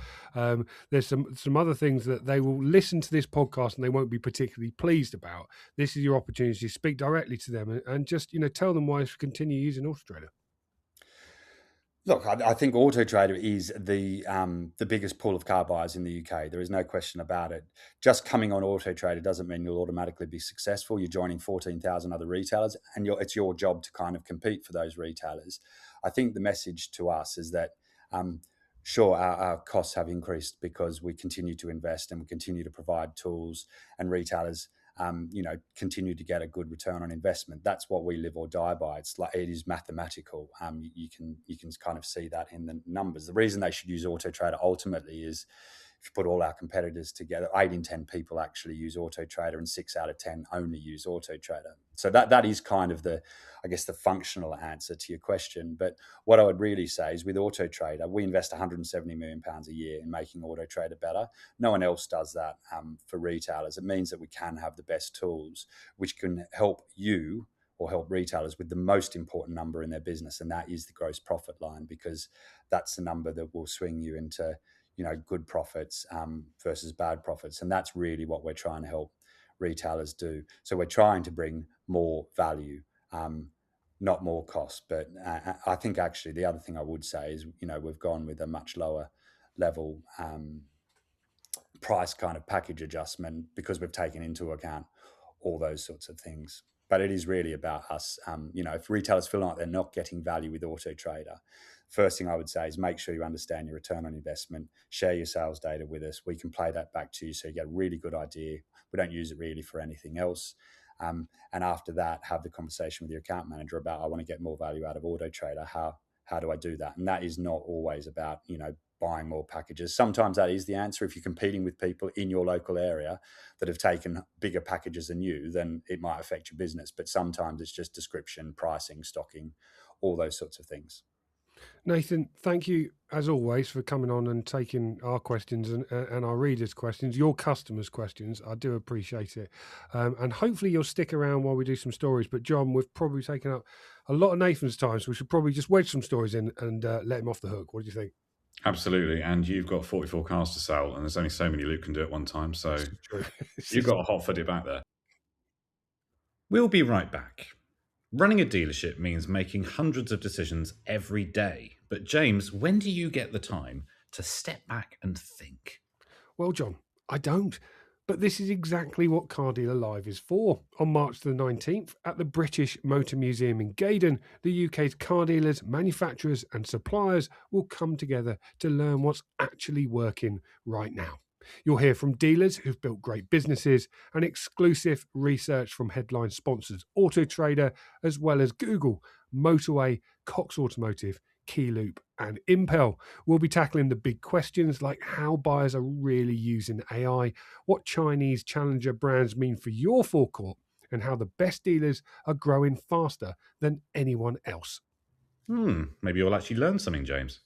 There's some other things that they will listen to this podcast and they won't be particularly pleased about. This is your opportunity to speak directly to them and just tell them why you should continue using Autotrader. Look, I think Autotrader is the biggest pool of car buyers in the UK. There is no question about it. Just coming on Autotrader doesn't mean you'll automatically be successful. You're joining 14,000 other retailers, and it's your job to kind of compete for those retailers. I think the message to us is that, sure, our costs have increased because we continue to invest and we continue to provide tools, and retailers continue to get a good return on investment. That's what we live or die by. It's like, it is mathematical. You can kind of see that in the numbers. The reason they should use Autotrader ultimately is, if you put all our competitors together, 8 in 10 people actually use Autotrader, and 6 out of 10 only use Autotrader. So that is kind of the functional answer to your question. But what I would really say is, with Autotrader, we invest £170 million a year in making Autotrader better. No one else does that for retailers. It means that we can have the best tools, which can help you or help retailers with the most important number in their business, and that is the gross profit line, because that's the number that will swing you into good profits versus bad profits. And that's really what we're trying to help retailers do. So we're trying to bring more value, not more cost. But I think actually the other thing I would say is, we've gone with a much lower level price kind of package adjustment, because we've taken into account all those sorts of things. But it is really about us. If retailers feel like they're not getting value with Autotrader, first thing I would say is make sure you understand your return on investment, share your sales data with us. We can play that back to you so you get a really good idea. We don't use it really for anything else. And after that, have the conversation with your account manager about, I want to get more value out of Autotrader. How do I do that? And that is not always about, buying more packages. Sometimes that is the answer. If you're competing with people in your local area that have taken bigger packages than you, then it might affect your business. But sometimes it's just description, pricing, stocking, all those sorts of things. Nathan, thank you as always for coming on and taking our questions and our readers' questions, your customers' questions. I do appreciate it. And hopefully you'll stick around while we do some stories. But John, we've probably taken up a lot of Nathan's time, so we should probably just wedge some stories in and let him off the hook. What do you think? Absolutely. And you've got 44 cars to sell, and there's only so many Luke can do at one time. So you've got a hot footy back there. We'll be right back. Running a dealership means making hundreds of decisions every day. But James, when do you get the time to step back and think? Well, John, I don't. But this is exactly what Car Dealer Live is for. On March the 19th, at the British Motor Museum in Gaydon, the UK's car dealers, manufacturers and suppliers will come together to learn what's actually working right now. You'll hear from dealers who've built great businesses and exclusive research from headline sponsors Autotrader, as well as Google, Motorway, Cox Automotive, Keyloop and Impel. We'll be tackling the big questions like how buyers are really using AI, what Chinese challenger brands mean for your forecourt, and how the best dealers are growing faster than anyone else. Maybe you'll actually learn something, James.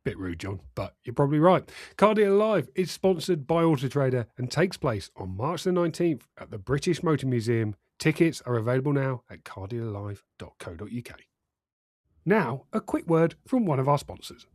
Bit rude, John, but you're probably right. Car Dealer Live is sponsored by Autotrader and takes place on March the 19th at the British Motor Museum. Tickets are available now at cardealerlive.co.uk. Now, a quick word from one of our sponsors.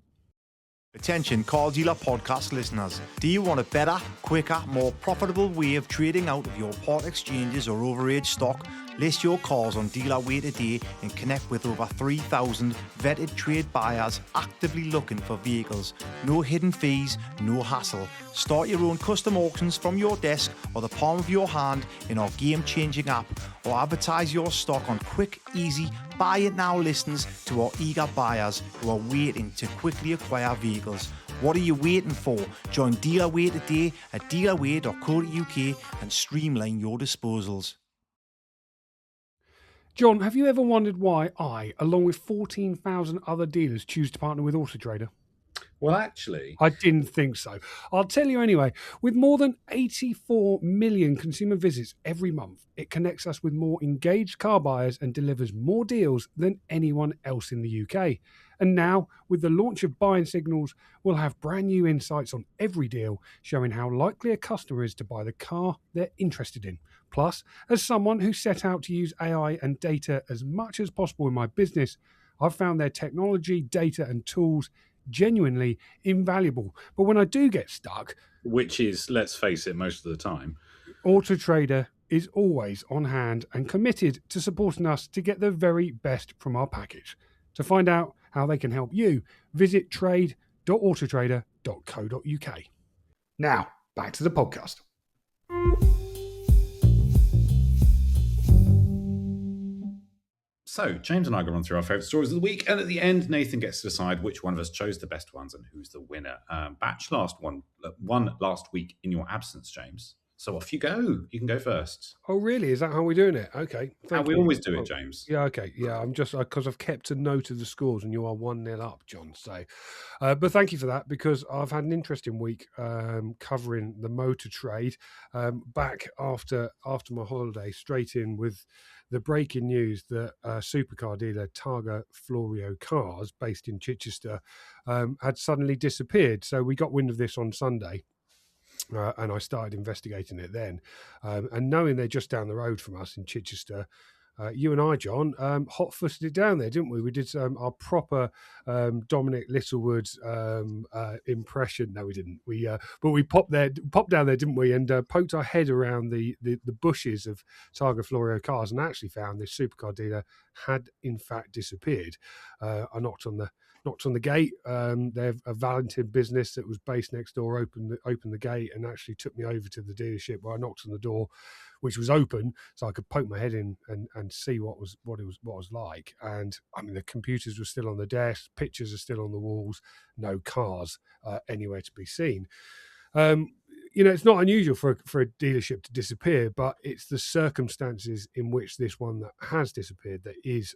Attention Car Dealer podcast listeners. Do you want a better, quicker, more profitable way of trading out of your part exchanges or overage stock? List your cars on Dealerway today and connect with over 3,000 vetted trade buyers actively looking for vehicles. No hidden fees, no hassle. Start your own custom auctions from your desk or the palm of your hand in our game-changing app, or advertise your stock on quick, easy, buy it now listings to our eager buyers who are waiting to quickly acquire vehicles. What are you waiting for? Join Dealerway today at dealerway.co.uk and streamline your disposals. John, have you ever wondered why I, along with 14,000 other dealers, choose to partner with Autotrader? Well, actually, I didn't think so. I'll tell you anyway. With more than 84 million consumer visits every month, it connects us with more engaged car buyers and delivers more deals than anyone else in the UK. And now, with the launch of Buying Signals, we'll have brand new insights on every deal, showing how likely a customer is to buy the car they're interested in. Plus, as someone who set out to use AI and data as much as possible in my business, I've found their technology, data and tools genuinely invaluable. But when I do get stuck, which is, let's face it, most of the time, Autotrader is always on hand and committed to supporting us to get the very best from our package. To find out how they can help you, visit trade.autotrader.co.uk. Now, back to the podcast. So, James and I go run through our favourite stories of the week, and at the end, Nathan gets to decide which one of us chose the best ones and who's the winner. Batch won last week in your absence, James. So off you go. You can go first. Oh, really? Is that how we're doing it? Okay, How thank we you. always do it, Oh, James. yeah, okay, yeah. I'm just because I've kept a note of the scores, and you are 1-0 up, John. So, but thank you for that, because I've had an interesting week covering the motor trade. Back after my holiday, straight in with the breaking news that supercar dealer Targa Florio Cars, based in Chichester, had suddenly disappeared. So we got wind of this on Sunday. And I started investigating it then. And knowing they're just down the road from us in Chichester, you and I, John, hot-footed it down there, didn't we? We did our proper Dominic Littlewood impression. No, we didn't. But we popped down there, didn't we? And poked our head around the bushes of Targa Florio Cars, and actually found this supercar dealer had in fact disappeared. I knocked on the gate. They're a Valentin business that was based next door. Opened the gate and actually took me over to the dealership, where I knocked on the door, which was open, so I could poke my head in and see what it was like. And I mean, the computers were still on the desk, pictures are still on the walls, no cars anywhere to be seen. It's not unusual for a dealership to disappear, but it's the circumstances in which this one that has disappeared that is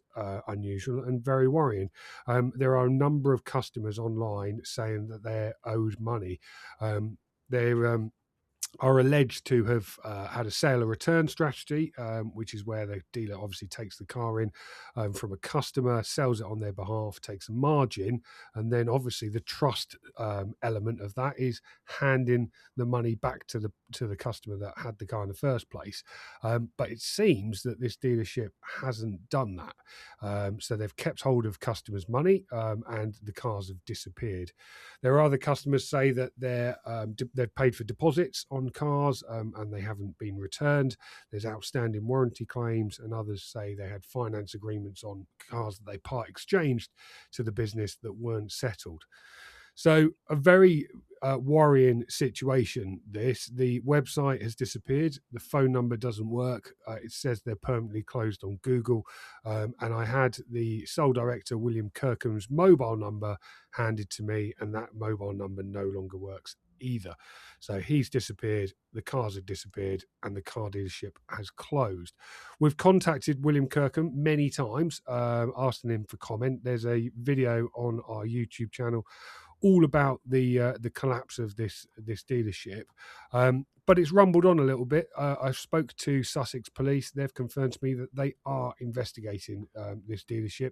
unusual and very worrying. There are a number of customers online saying that they're owed money. They're are alleged to have had a sale or return strategy, which is where the dealer obviously takes the car in from a customer, sells it on their behalf, takes a margin, and then obviously the trust element of that is handing the money back to the customer that had the car in the first place. But it seems that this dealership hasn't done that. So they've kept hold of customers' money, and the cars have disappeared. There are other customers say that they've paid for deposits on cars and they haven't been returned. There's outstanding warranty claims, and others say they had finance agreements on cars that they part exchanged to the business that weren't settled. So a very worrying situation. The website has disappeared. The phone number doesn't work. It says they're permanently closed on Google. And I had the sole director, William Kirkham's mobile number handed to me, and that mobile number no longer works either. So he's disappeared, the cars have disappeared, and the car dealership has closed. We've contacted William Kirkham many times, asking him for comment. There's a video on our YouTube channel all about the collapse of this dealership. But it's rumbled on a little bit. I spoke to Sussex Police. They've confirmed to me that they are investigating this dealership.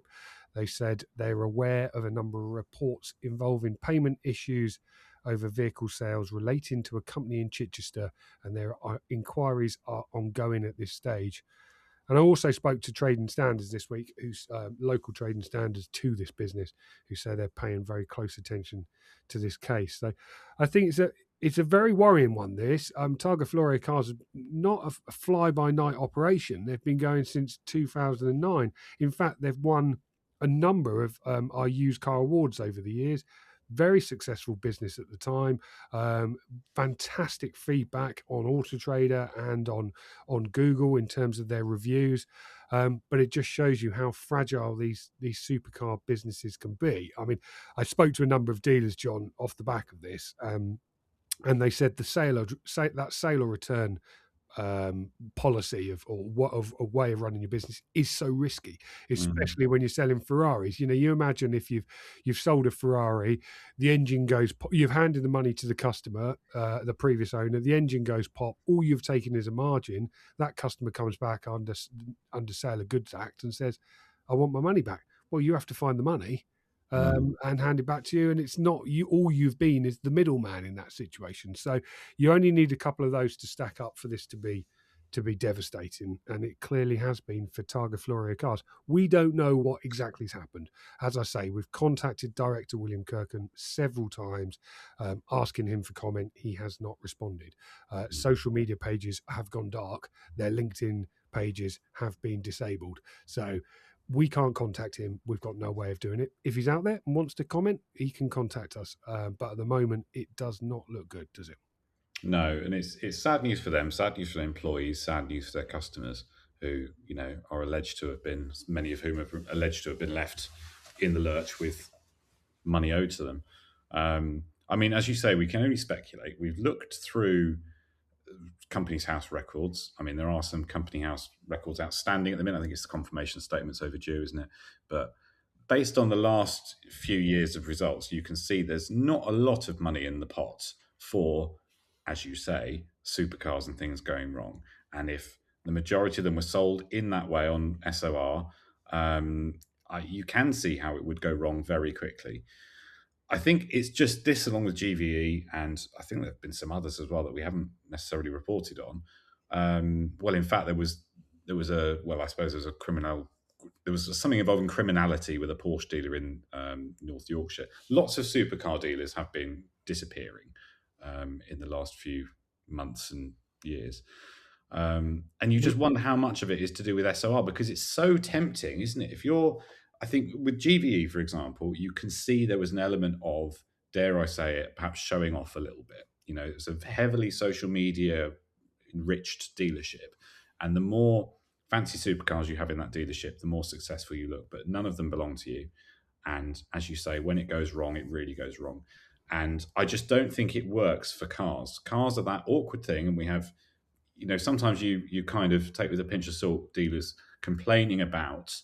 They said they're aware of a number of reports involving payment issues over vehicle sales relating to a company in Chichester, and their inquiries are ongoing at this stage. And I also spoke to Trading Standards this week, who's local Trading Standards to this business, who say they're paying very close attention to this case. So I think it's a very worrying one, this. Targa Florio Cars is not a fly-by-night operation. They've been going since 2009. In fact, they've won a number of our used car awards over the years. Very successful business at the time. Fantastic feedback on Autotrader and on Google in terms of their reviews. But it just shows you how fragile these supercar businesses can be. I mean, I spoke to a number of dealers, John, off the back of this, and they said that sale or return policy of a way of running your business is so risky, especially when you're selling Ferraris. You imagine if you've sold a Ferrari, the engine goes pop, you've handed the money to the customer, the previous owner, the engine goes pop, all you've taken is a margin. That customer comes back under Sale of Goods Act and says, I want my money back. Well, you have to find the money and hand it back to you, and it's not you. All you've been is the middleman in that situation. So you only need a couple of those to stack up for this to be devastating, and it clearly has been for Targa Florio Cars. We don't know what exactly has happened. As I say, we've contacted Director William Kirkham several times, asking him for comment. He has not responded. Social media pages have gone dark. Their LinkedIn pages have been disabled. So we can't contact him. We've got no way of doing it. If he's out there and wants to comment, he can contact us. But at the moment, it does not look good, does it? No, and it's sad news for them, sad news for their employees, sad news for their customers who, are alleged to have been, many of whom are alleged to have been left in the lurch with money owed to them. I mean, as you say, we can only speculate. We've looked through Companies House records. I mean, there are some Company House records outstanding at the minute. I think it's the confirmation statement's overdue, isn't it? But based on the last few years of results, you can see there's not a lot of money in the pot for, as you say, supercars and things going wrong. And if the majority of them were sold in that way on SOR, you can see how it would go wrong very quickly. I think it's just this, along with GVE, and I think there have been some others as well that we haven't necessarily reported on. Well, in fact, there was I suppose there was something involving criminality with a Porsche dealer in North Yorkshire. Lots of supercar dealers have been disappearing in the last few months and years. And you just wonder how much of it is to do with SOR, because it's so tempting, isn't it? I think with GVE, for example, you can see there was an element of, dare I say it, perhaps showing off a little bit. It's a heavily social media enriched dealership. And the more fancy supercars you have in that dealership, the more successful you look. But none of them belong to you. And as you say, when it goes wrong, it really goes wrong. And I just don't think it works for cars. Cars are that awkward thing. And we have, sometimes you kind of take with a pinch of salt dealers complaining about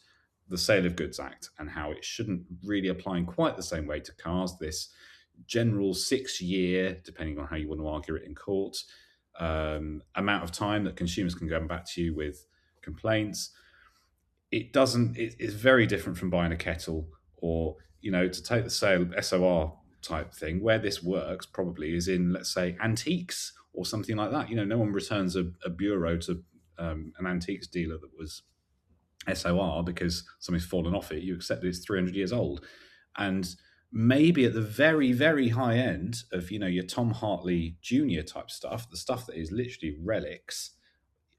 the Sale of Goods Act and how it shouldn't really apply in quite the same way to cars. This general 6-year, depending on how you want to argue it in court, amount of time that consumers can go back to you with complaints. It's very different from buying a kettle or, to take the sale SOR type thing. Where this works probably is in, let's say, antiques or something like that. No one returns a bureau to an antiques dealer that was SOR because something's fallen off it. You accept that it's 300 years old. And maybe at the very, very high end of, your Tom Hartley Jr. type stuff, the stuff that is literally relics,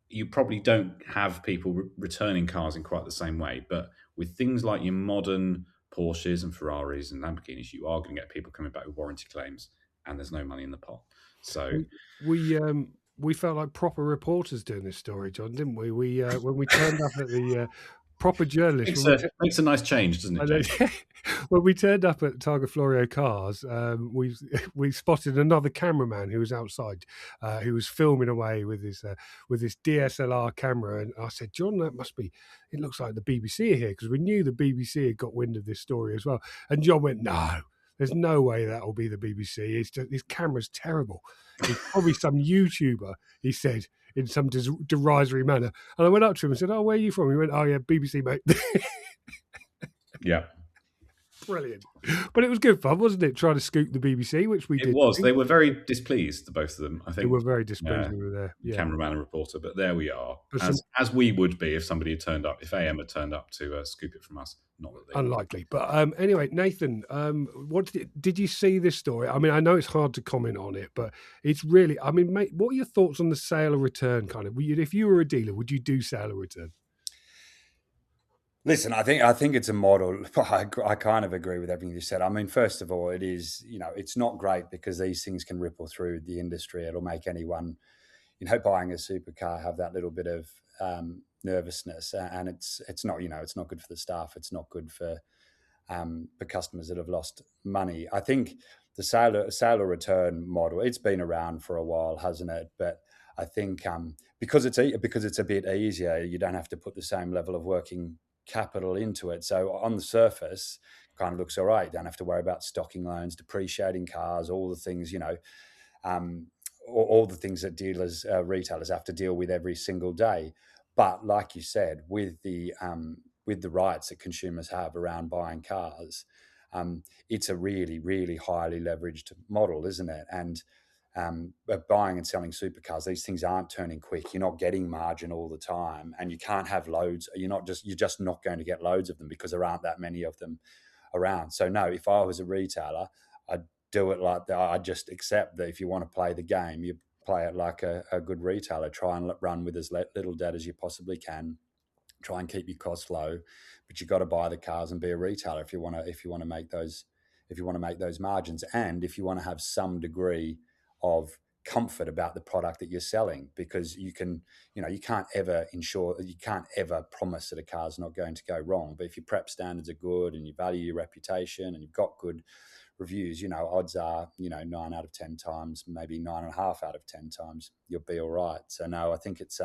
you probably don't have people returning cars in quite the same way. But with things like your modern Porsches and Ferraris and Lamborghinis, you are going to get people coming back with warranty claims, and there's no money in the pot. So we felt like proper reporters doing this story, John, didn't we? We when we turned up at the proper journalists. Makes a nice change, doesn't it? When we turned up at Targa Florio Cars, we spotted another cameraman who was outside, who was filming away with his DSLR camera, and I said, John, it looks like the BBC are here, because we knew the BBC had got wind of this story as well. And John went, no. There's no way that will be the BBC. His camera's terrible. It's probably some YouTuber, he said, in some derisory manner. And I went up to him and said, oh, where are you from? He went, oh, yeah, BBC, mate. Yeah. Brilliant. But it was good fun, wasn't it? Trying to scoop the BBC, which we did. It was. They were very displeased, both of them. I think they were very displeased when we were there. Yeah. Cameraman and reporter. But there we are. As we would be if somebody had turned up, if AM had turned up to scoop it from us. Not that they unlikely. But anyway, Nathan, what did you see this story? I mean, I know it's hard to comment on it, but it's really, I mean, mate, what are your thoughts on the sale or return kind of? If you were a dealer, would you do sale or return? Listen, I think it's a model. I kind of agree with everything you said. I mean, first of all, it is, it's not great because these things can ripple through the industry. It'll make anyone, buying a supercar have that little bit of nervousness, and it's not, it's not good for the staff. It's not good for customers that have lost money. I think the sale or return model, it's been around for a while, hasn't it? But I think because it's a bit easier, you don't have to put the same level of working capital into it. So on the surface, kind of looks all right. Don't have to worry about stocking loans, depreciating cars, all the things, all the things that retailers have to deal with every single day. But like you said, with the rights that consumers have around buying cars, it's a really, really highly leveraged model, isn't it? And buying and selling supercars, these things aren't turning quick. You're not getting margin all the time, and you can't have loads. You're just not going to get loads of them because there aren't that many of them around. So no, if I was a retailer, I'd do it like that. I'd just accept that if you want to play the game, you play it like a good retailer. Try and run with as little debt as you possibly can. Try and keep your costs low, but you've got to buy the cars and be a retailer if you want to make those margins, and if you want to have some degree of comfort about the product that you're selling, because you can't ever promise that a car's not going to go wrong. But if your prep standards are good and you value your reputation and you've got good reviews, odds are, 9 out of 10 times, maybe 9.5 out of 10 times, you'll be all right. So no, I think it's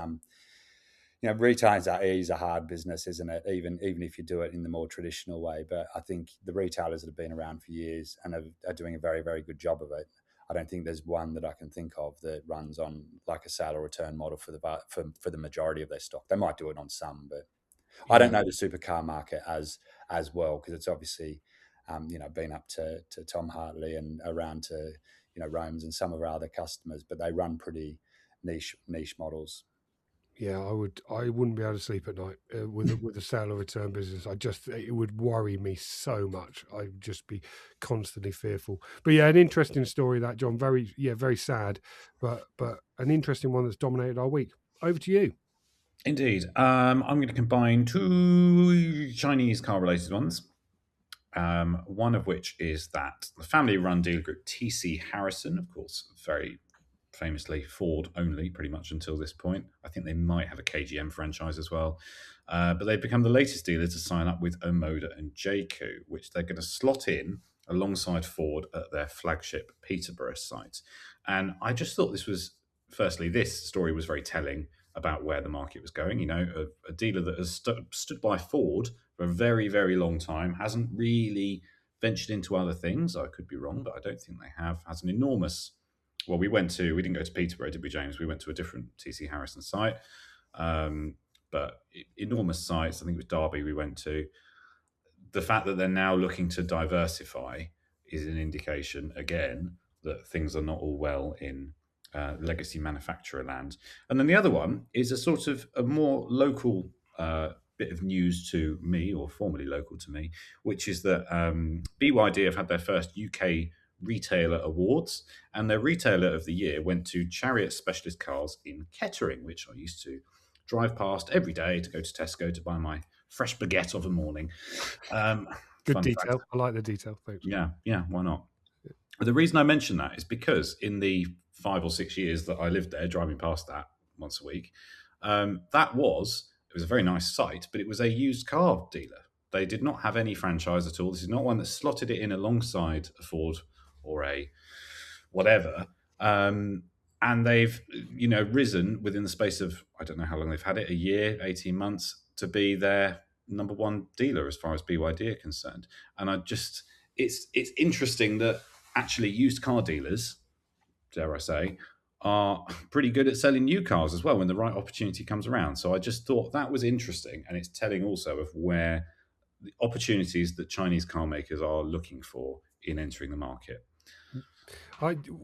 retail is a hard business, isn't it? Even if you do it in the more traditional way. But I think the retailers that have been around for years and are doing a very, very good job of it. I don't think there's one that I can think of that runs on like a sale or return model for the majority of their stock. They might do it on some, but I don't know the supercar market as well, because it's obviously been up to Tom Hartley and around to Rome's and some of our other customers, but they run pretty niche models. Yeah, I wouldn't be able to sleep at night with a sale or return business. It would worry me so much. I'd just be constantly fearful. But yeah, an interesting story that, John. Very sad, but an interesting one that's dominated our week. Over to you. Indeed. I'm going to combine two Chinese car-related ones. One of which is that the family-run dealer group TC Harrison, of course, very famously Ford only, pretty much until this point. I think they might have a KGM franchise as well. But they've become the latest dealer to sign up with Omoda and Jayco, which they're going to slot in alongside Ford at their flagship Peterborough site. And I just thought this story was very telling about where the market was going. A dealer that has stood by Ford for a very, very long time, hasn't really ventured into other things. I could be wrong, but I don't think they have. Has an enormous... Well, we didn't go to Peterborough, did we, James? We went to a different TC Harrison site, but enormous sites. I think it was Derby we went to. The fact that they're now looking to diversify is an indication, again, that things are not all well in legacy manufacturer land. And then the other one is a sort of a more local bit of news to me, or formerly local to me, which is that BYD have had their first UK Retailer Awards, and their Retailer of the Year went to Chariot Specialist Cars in Kettering, which I used to drive past every day to go to Tesco to buy my fresh baguette of a morning. Good detail. Fact. I like the detail. Thanks. Yeah, why not? The reason I mention that is because in the 5 or 6 years that I lived there, driving past that once a week, it was a very nice site, but it was a used car dealer. They did not have any franchise at all. This is not one that slotted it in alongside a Ford or a whatever. And they've, risen within the space of, I don't know how long they've had it, a year, 18 months, to be their number one dealer as far as BYD are concerned. And it's interesting that actually used car dealers, dare I say, are pretty good at selling new cars as well when the right opportunity comes around. So I just thought that was interesting, and it's telling also of where the opportunities that Chinese car makers are looking for in entering the market.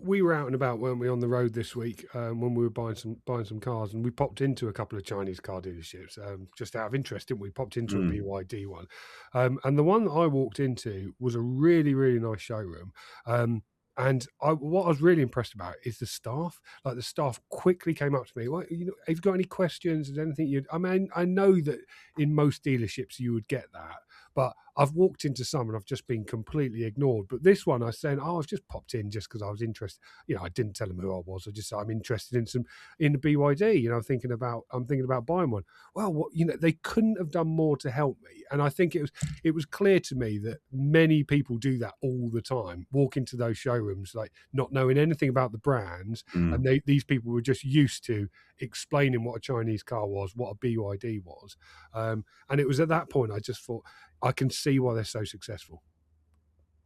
We were out and about, weren't we, on the road this week when we were buying some cars, and we popped into a couple of Chinese car dealerships just out of interest, didn't we? Popped into a BYD one, and the one that I walked into was a really, really nice showroom. And what I was really impressed about is the staff. Like, the staff quickly came up to me. Well, have you got any questions? Is anything I know that in most dealerships you would get that, but I've walked into some and I've just been completely ignored. But this one, I was saying, I've just popped in just because I was interested. I didn't tell them who I was. I just said I'm interested in the BYD. I'm thinking about buying one. Well, they couldn't have done more to help me. And I think it was clear to me that many people do that all the time. Walk into those showrooms like not knowing anything about the brands, and these people were just used to explaining what a Chinese car was, what a BYD was, and it was at that point I just thought, I can see why they're so successful.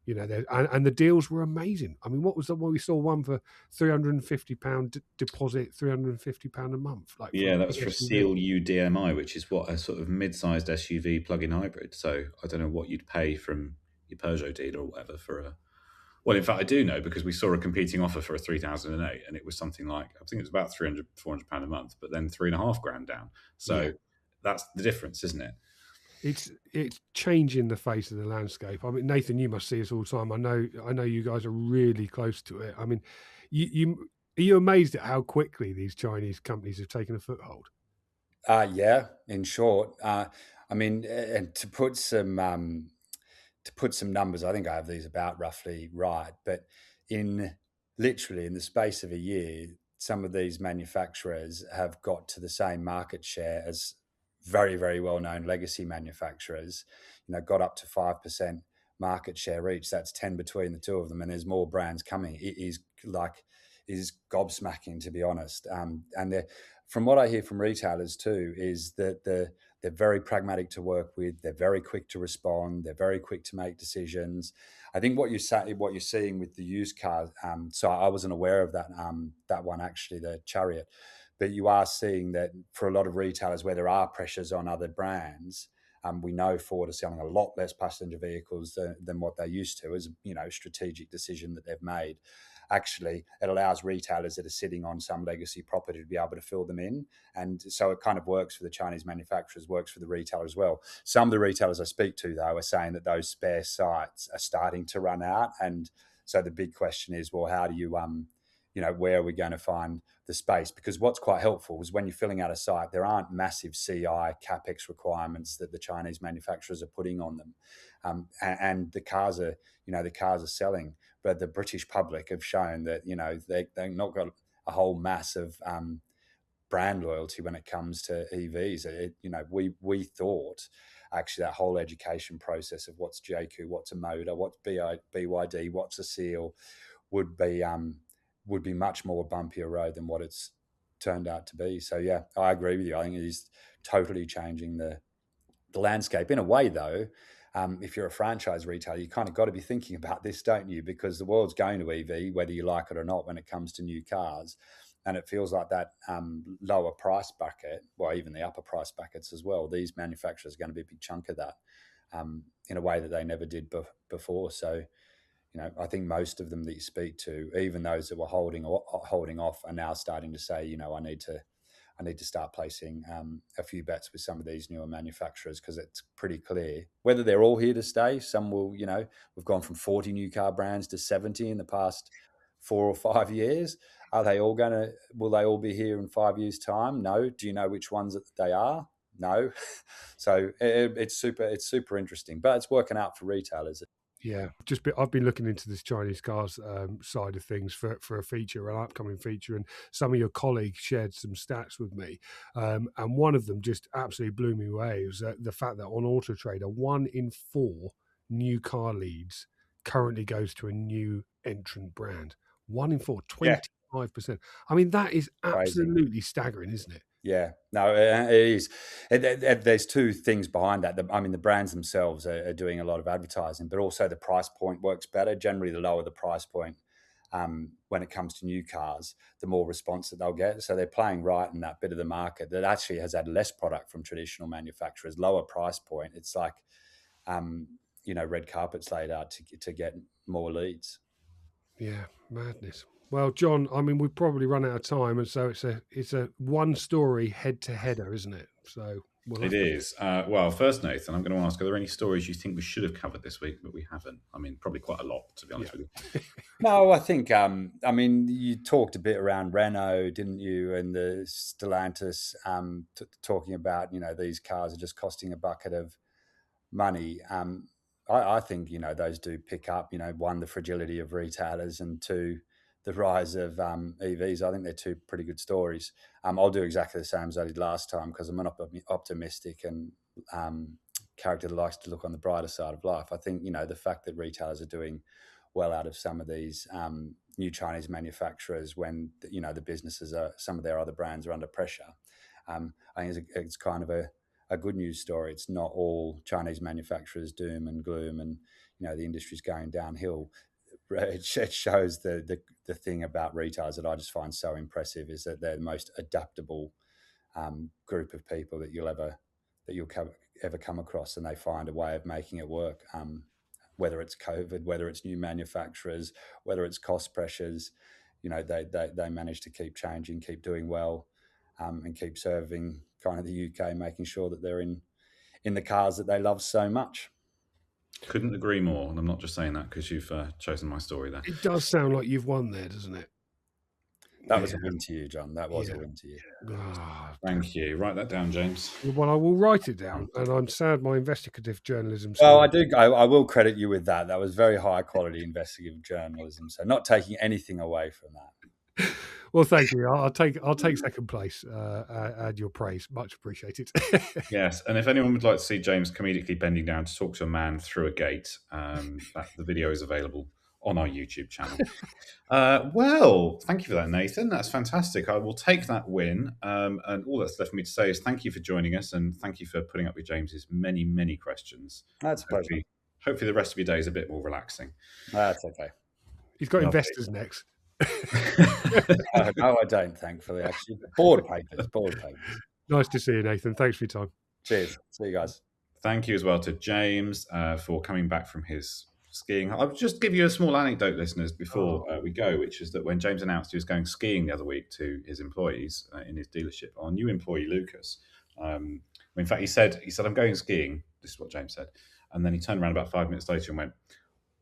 And the deals were amazing. I mean, what was the one we saw? One for £350 deposit, £350 a month. That was for a Seal U DMI, which is what a sort of mid-sized SUV plug-in hybrid. So I don't know what you'd pay from your Peugeot dealer or whatever for a. Well, in fact, I do know, because we saw a competing offer for a 3008, and it was something like, I think it was about £300, £400 a month, but then $3,500 down. So that's the difference, isn't it? It's changing the face of the landscape. I mean, Nathan, you must see this all the time. I know you guys are really close to it. I mean, are you amazed at how quickly these Chinese companies have taken a foothold? Yeah, in short. I mean, and to put some numbers, I think I have these about roughly right, but literally in the space of a year, some of these manufacturers have got to the same market share as very, very well-known legacy manufacturers, got up to 5% market share each. That's 10 between the two of them, and there's more brands coming. It is gobsmacking, to be honest. And from what I hear from retailers too, is that they're very pragmatic to work with. They're very quick to respond. They're very quick to make decisions. I think what you're seeing with the used cars. So I wasn't aware of that one actually, the Chariot, but you are seeing that for a lot of retailers where there are pressures on other brands. We know Ford are selling a lot less passenger vehicles than what they used to, as strategic decision that they've made. Actually, it allows retailers that are sitting on some legacy property to be able to fill them in. And so it kind of works for the Chinese manufacturers, works for the retailer as well. Some of the retailers I speak to, though, are saying that those spare sites are starting to run out. And so the big question is, well, how do you, where are we going to find the space? Because what's quite helpful is when you're filling out a site, there aren't massive CI CapEx requirements that the Chinese manufacturers are putting on them. And the cars are selling. But the British public have shown that, they've not got a whole mass of brand loyalty when it comes to EVs. We thought actually that whole education process of what's JQ, what's a motor, what's BYD, what's a seal would be much more bumpier road than what it's turned out to be. So yeah, I agree with you. I think it is totally changing the landscape. In a way, though, if you're a franchise retailer, you kind of got to be thinking about this, don't you? Because the world's going to EV, whether you like it or not, when it comes to new cars. And it feels like that lower price bracket, well, even the upper price brackets as well, these manufacturers are going to be a big chunk of that in a way that they never did before. So, I think most of them that you speak to, even those that were holding off, are now starting to say, I need to start placing a few bets with some of these newer manufacturers, because it's pretty clear whether they're all here to stay. Some will, we've gone from 40 new car brands to 70 in the past 4 or 5 years. Will they all be here in 5 years' time? No. Do you know which ones that they are? No. So it's super interesting, but it's working out for retailers. Yeah, I've been looking into this Chinese cars side of things for a feature, an upcoming feature, and some of your colleagues shared some stats with me, and one of them just absolutely blew me away. It was the fact that on Autotrader, 1 in 4 new car leads currently goes to a new entrant brand. 1 in 4, 25%. I mean, that is absolutely staggering, isn't it? Yeah, no, it is. There's two things behind that. The brands themselves are doing a lot of advertising, but also the price point works better. Generally, the lower the price point, when it comes to new cars, the more response that they'll get. So they're playing right in that bit of the market that actually has had less product from traditional manufacturers. Lower price point, it's like, red carpets laid out to get more leads. Yeah, madness. Well, John, I mean, we've probably run out of time, and so it's a one story head to header, isn't it? So it is. Well, first, Nathan, I'm going to ask: are there any stories you think we should have covered this week, but we haven't? I mean, probably quite a lot, to be honest with you. No, I think. You talked a bit around Renault, didn't you? And the Stellantis, talking about these cars are just costing a bucket of money. I think those do pick up. One, the fragility of retailers, and two, the rise of EVs. I think they're two pretty good stories. I'll do exactly the same as I did last time, because I'm an optimistic and character that likes to look on the brighter side of life. I think the fact that retailers are doing well out of some of these new Chinese manufacturers when the businesses some of their other brands are under pressure. I think it's kind of a good news story. It's not all Chinese manufacturers doom and gloom, and the industry's going downhill. It shows the thing about retailers that I just find so impressive is that they're the most adaptable group of people that you'll ever come across, and they find a way of making it work. Whether it's COVID, whether it's new manufacturers, whether it's cost pressures, they manage to keep changing, keep doing well, and keep serving kind of the UK, making sure that they're in the cars that they love so much. Couldn't agree more, and I'm not just saying that because you've chosen my story there. It does sound like you've won there, doesn't it? That was a win to you, John. That was a win to you. Thank you. Write that down, James. Well, I will write it down, and I'm sad my investigative journalism. Well, I will credit you with that. That was very high quality investigative journalism. So not taking anything away from that. Well, thank you. I'll take second place. And your praise, much appreciated. Yes, and if anyone would like to see James comedically bending down to talk to a man through a gate, the video is available on our YouTube channel. Well, thank you for that, Nathan. That's fantastic. I will take that win. And all that's left for me to say is thank you for joining us, and thank you for putting up with James's many, many questions. That's a pleasure. Hopefully the rest of your day is a bit more relaxing. That's okay. He's got investors next. No, I don't, thankfully, actually. Board papers. Nice to see you, Nathan. Thanks for your time. Cheers. See you guys. Thank you as well to James for coming back from his skiing. I'll just give you a small anecdote, listeners, before we go, which is that when James announced he was going skiing the other week to his employees in his dealership, our new employee, Lucas, in fact, he said, I'm going skiing. This is what James said. And then he turned around about 5 minutes later and went,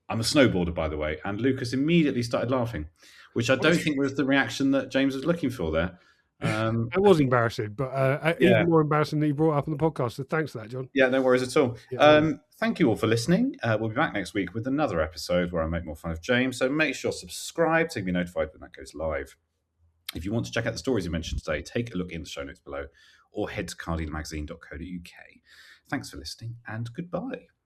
I'm a snowboarder, by the way. And Lucas immediately started laughing, which I don't think was the reaction that James was looking for there. It was embarrassing, but even more embarrassing that you brought up on the podcast. So thanks for that, John. Yeah, no worries at all. Yeah. Thank you all for listening. We'll be back next week with another episode where I make more fun of James. So make sure to subscribe to be notified when that goes live. If you want to check out the stories you mentioned today, take a look in the show notes below or head to cardealermagazine.co.uk. Thanks for listening and goodbye.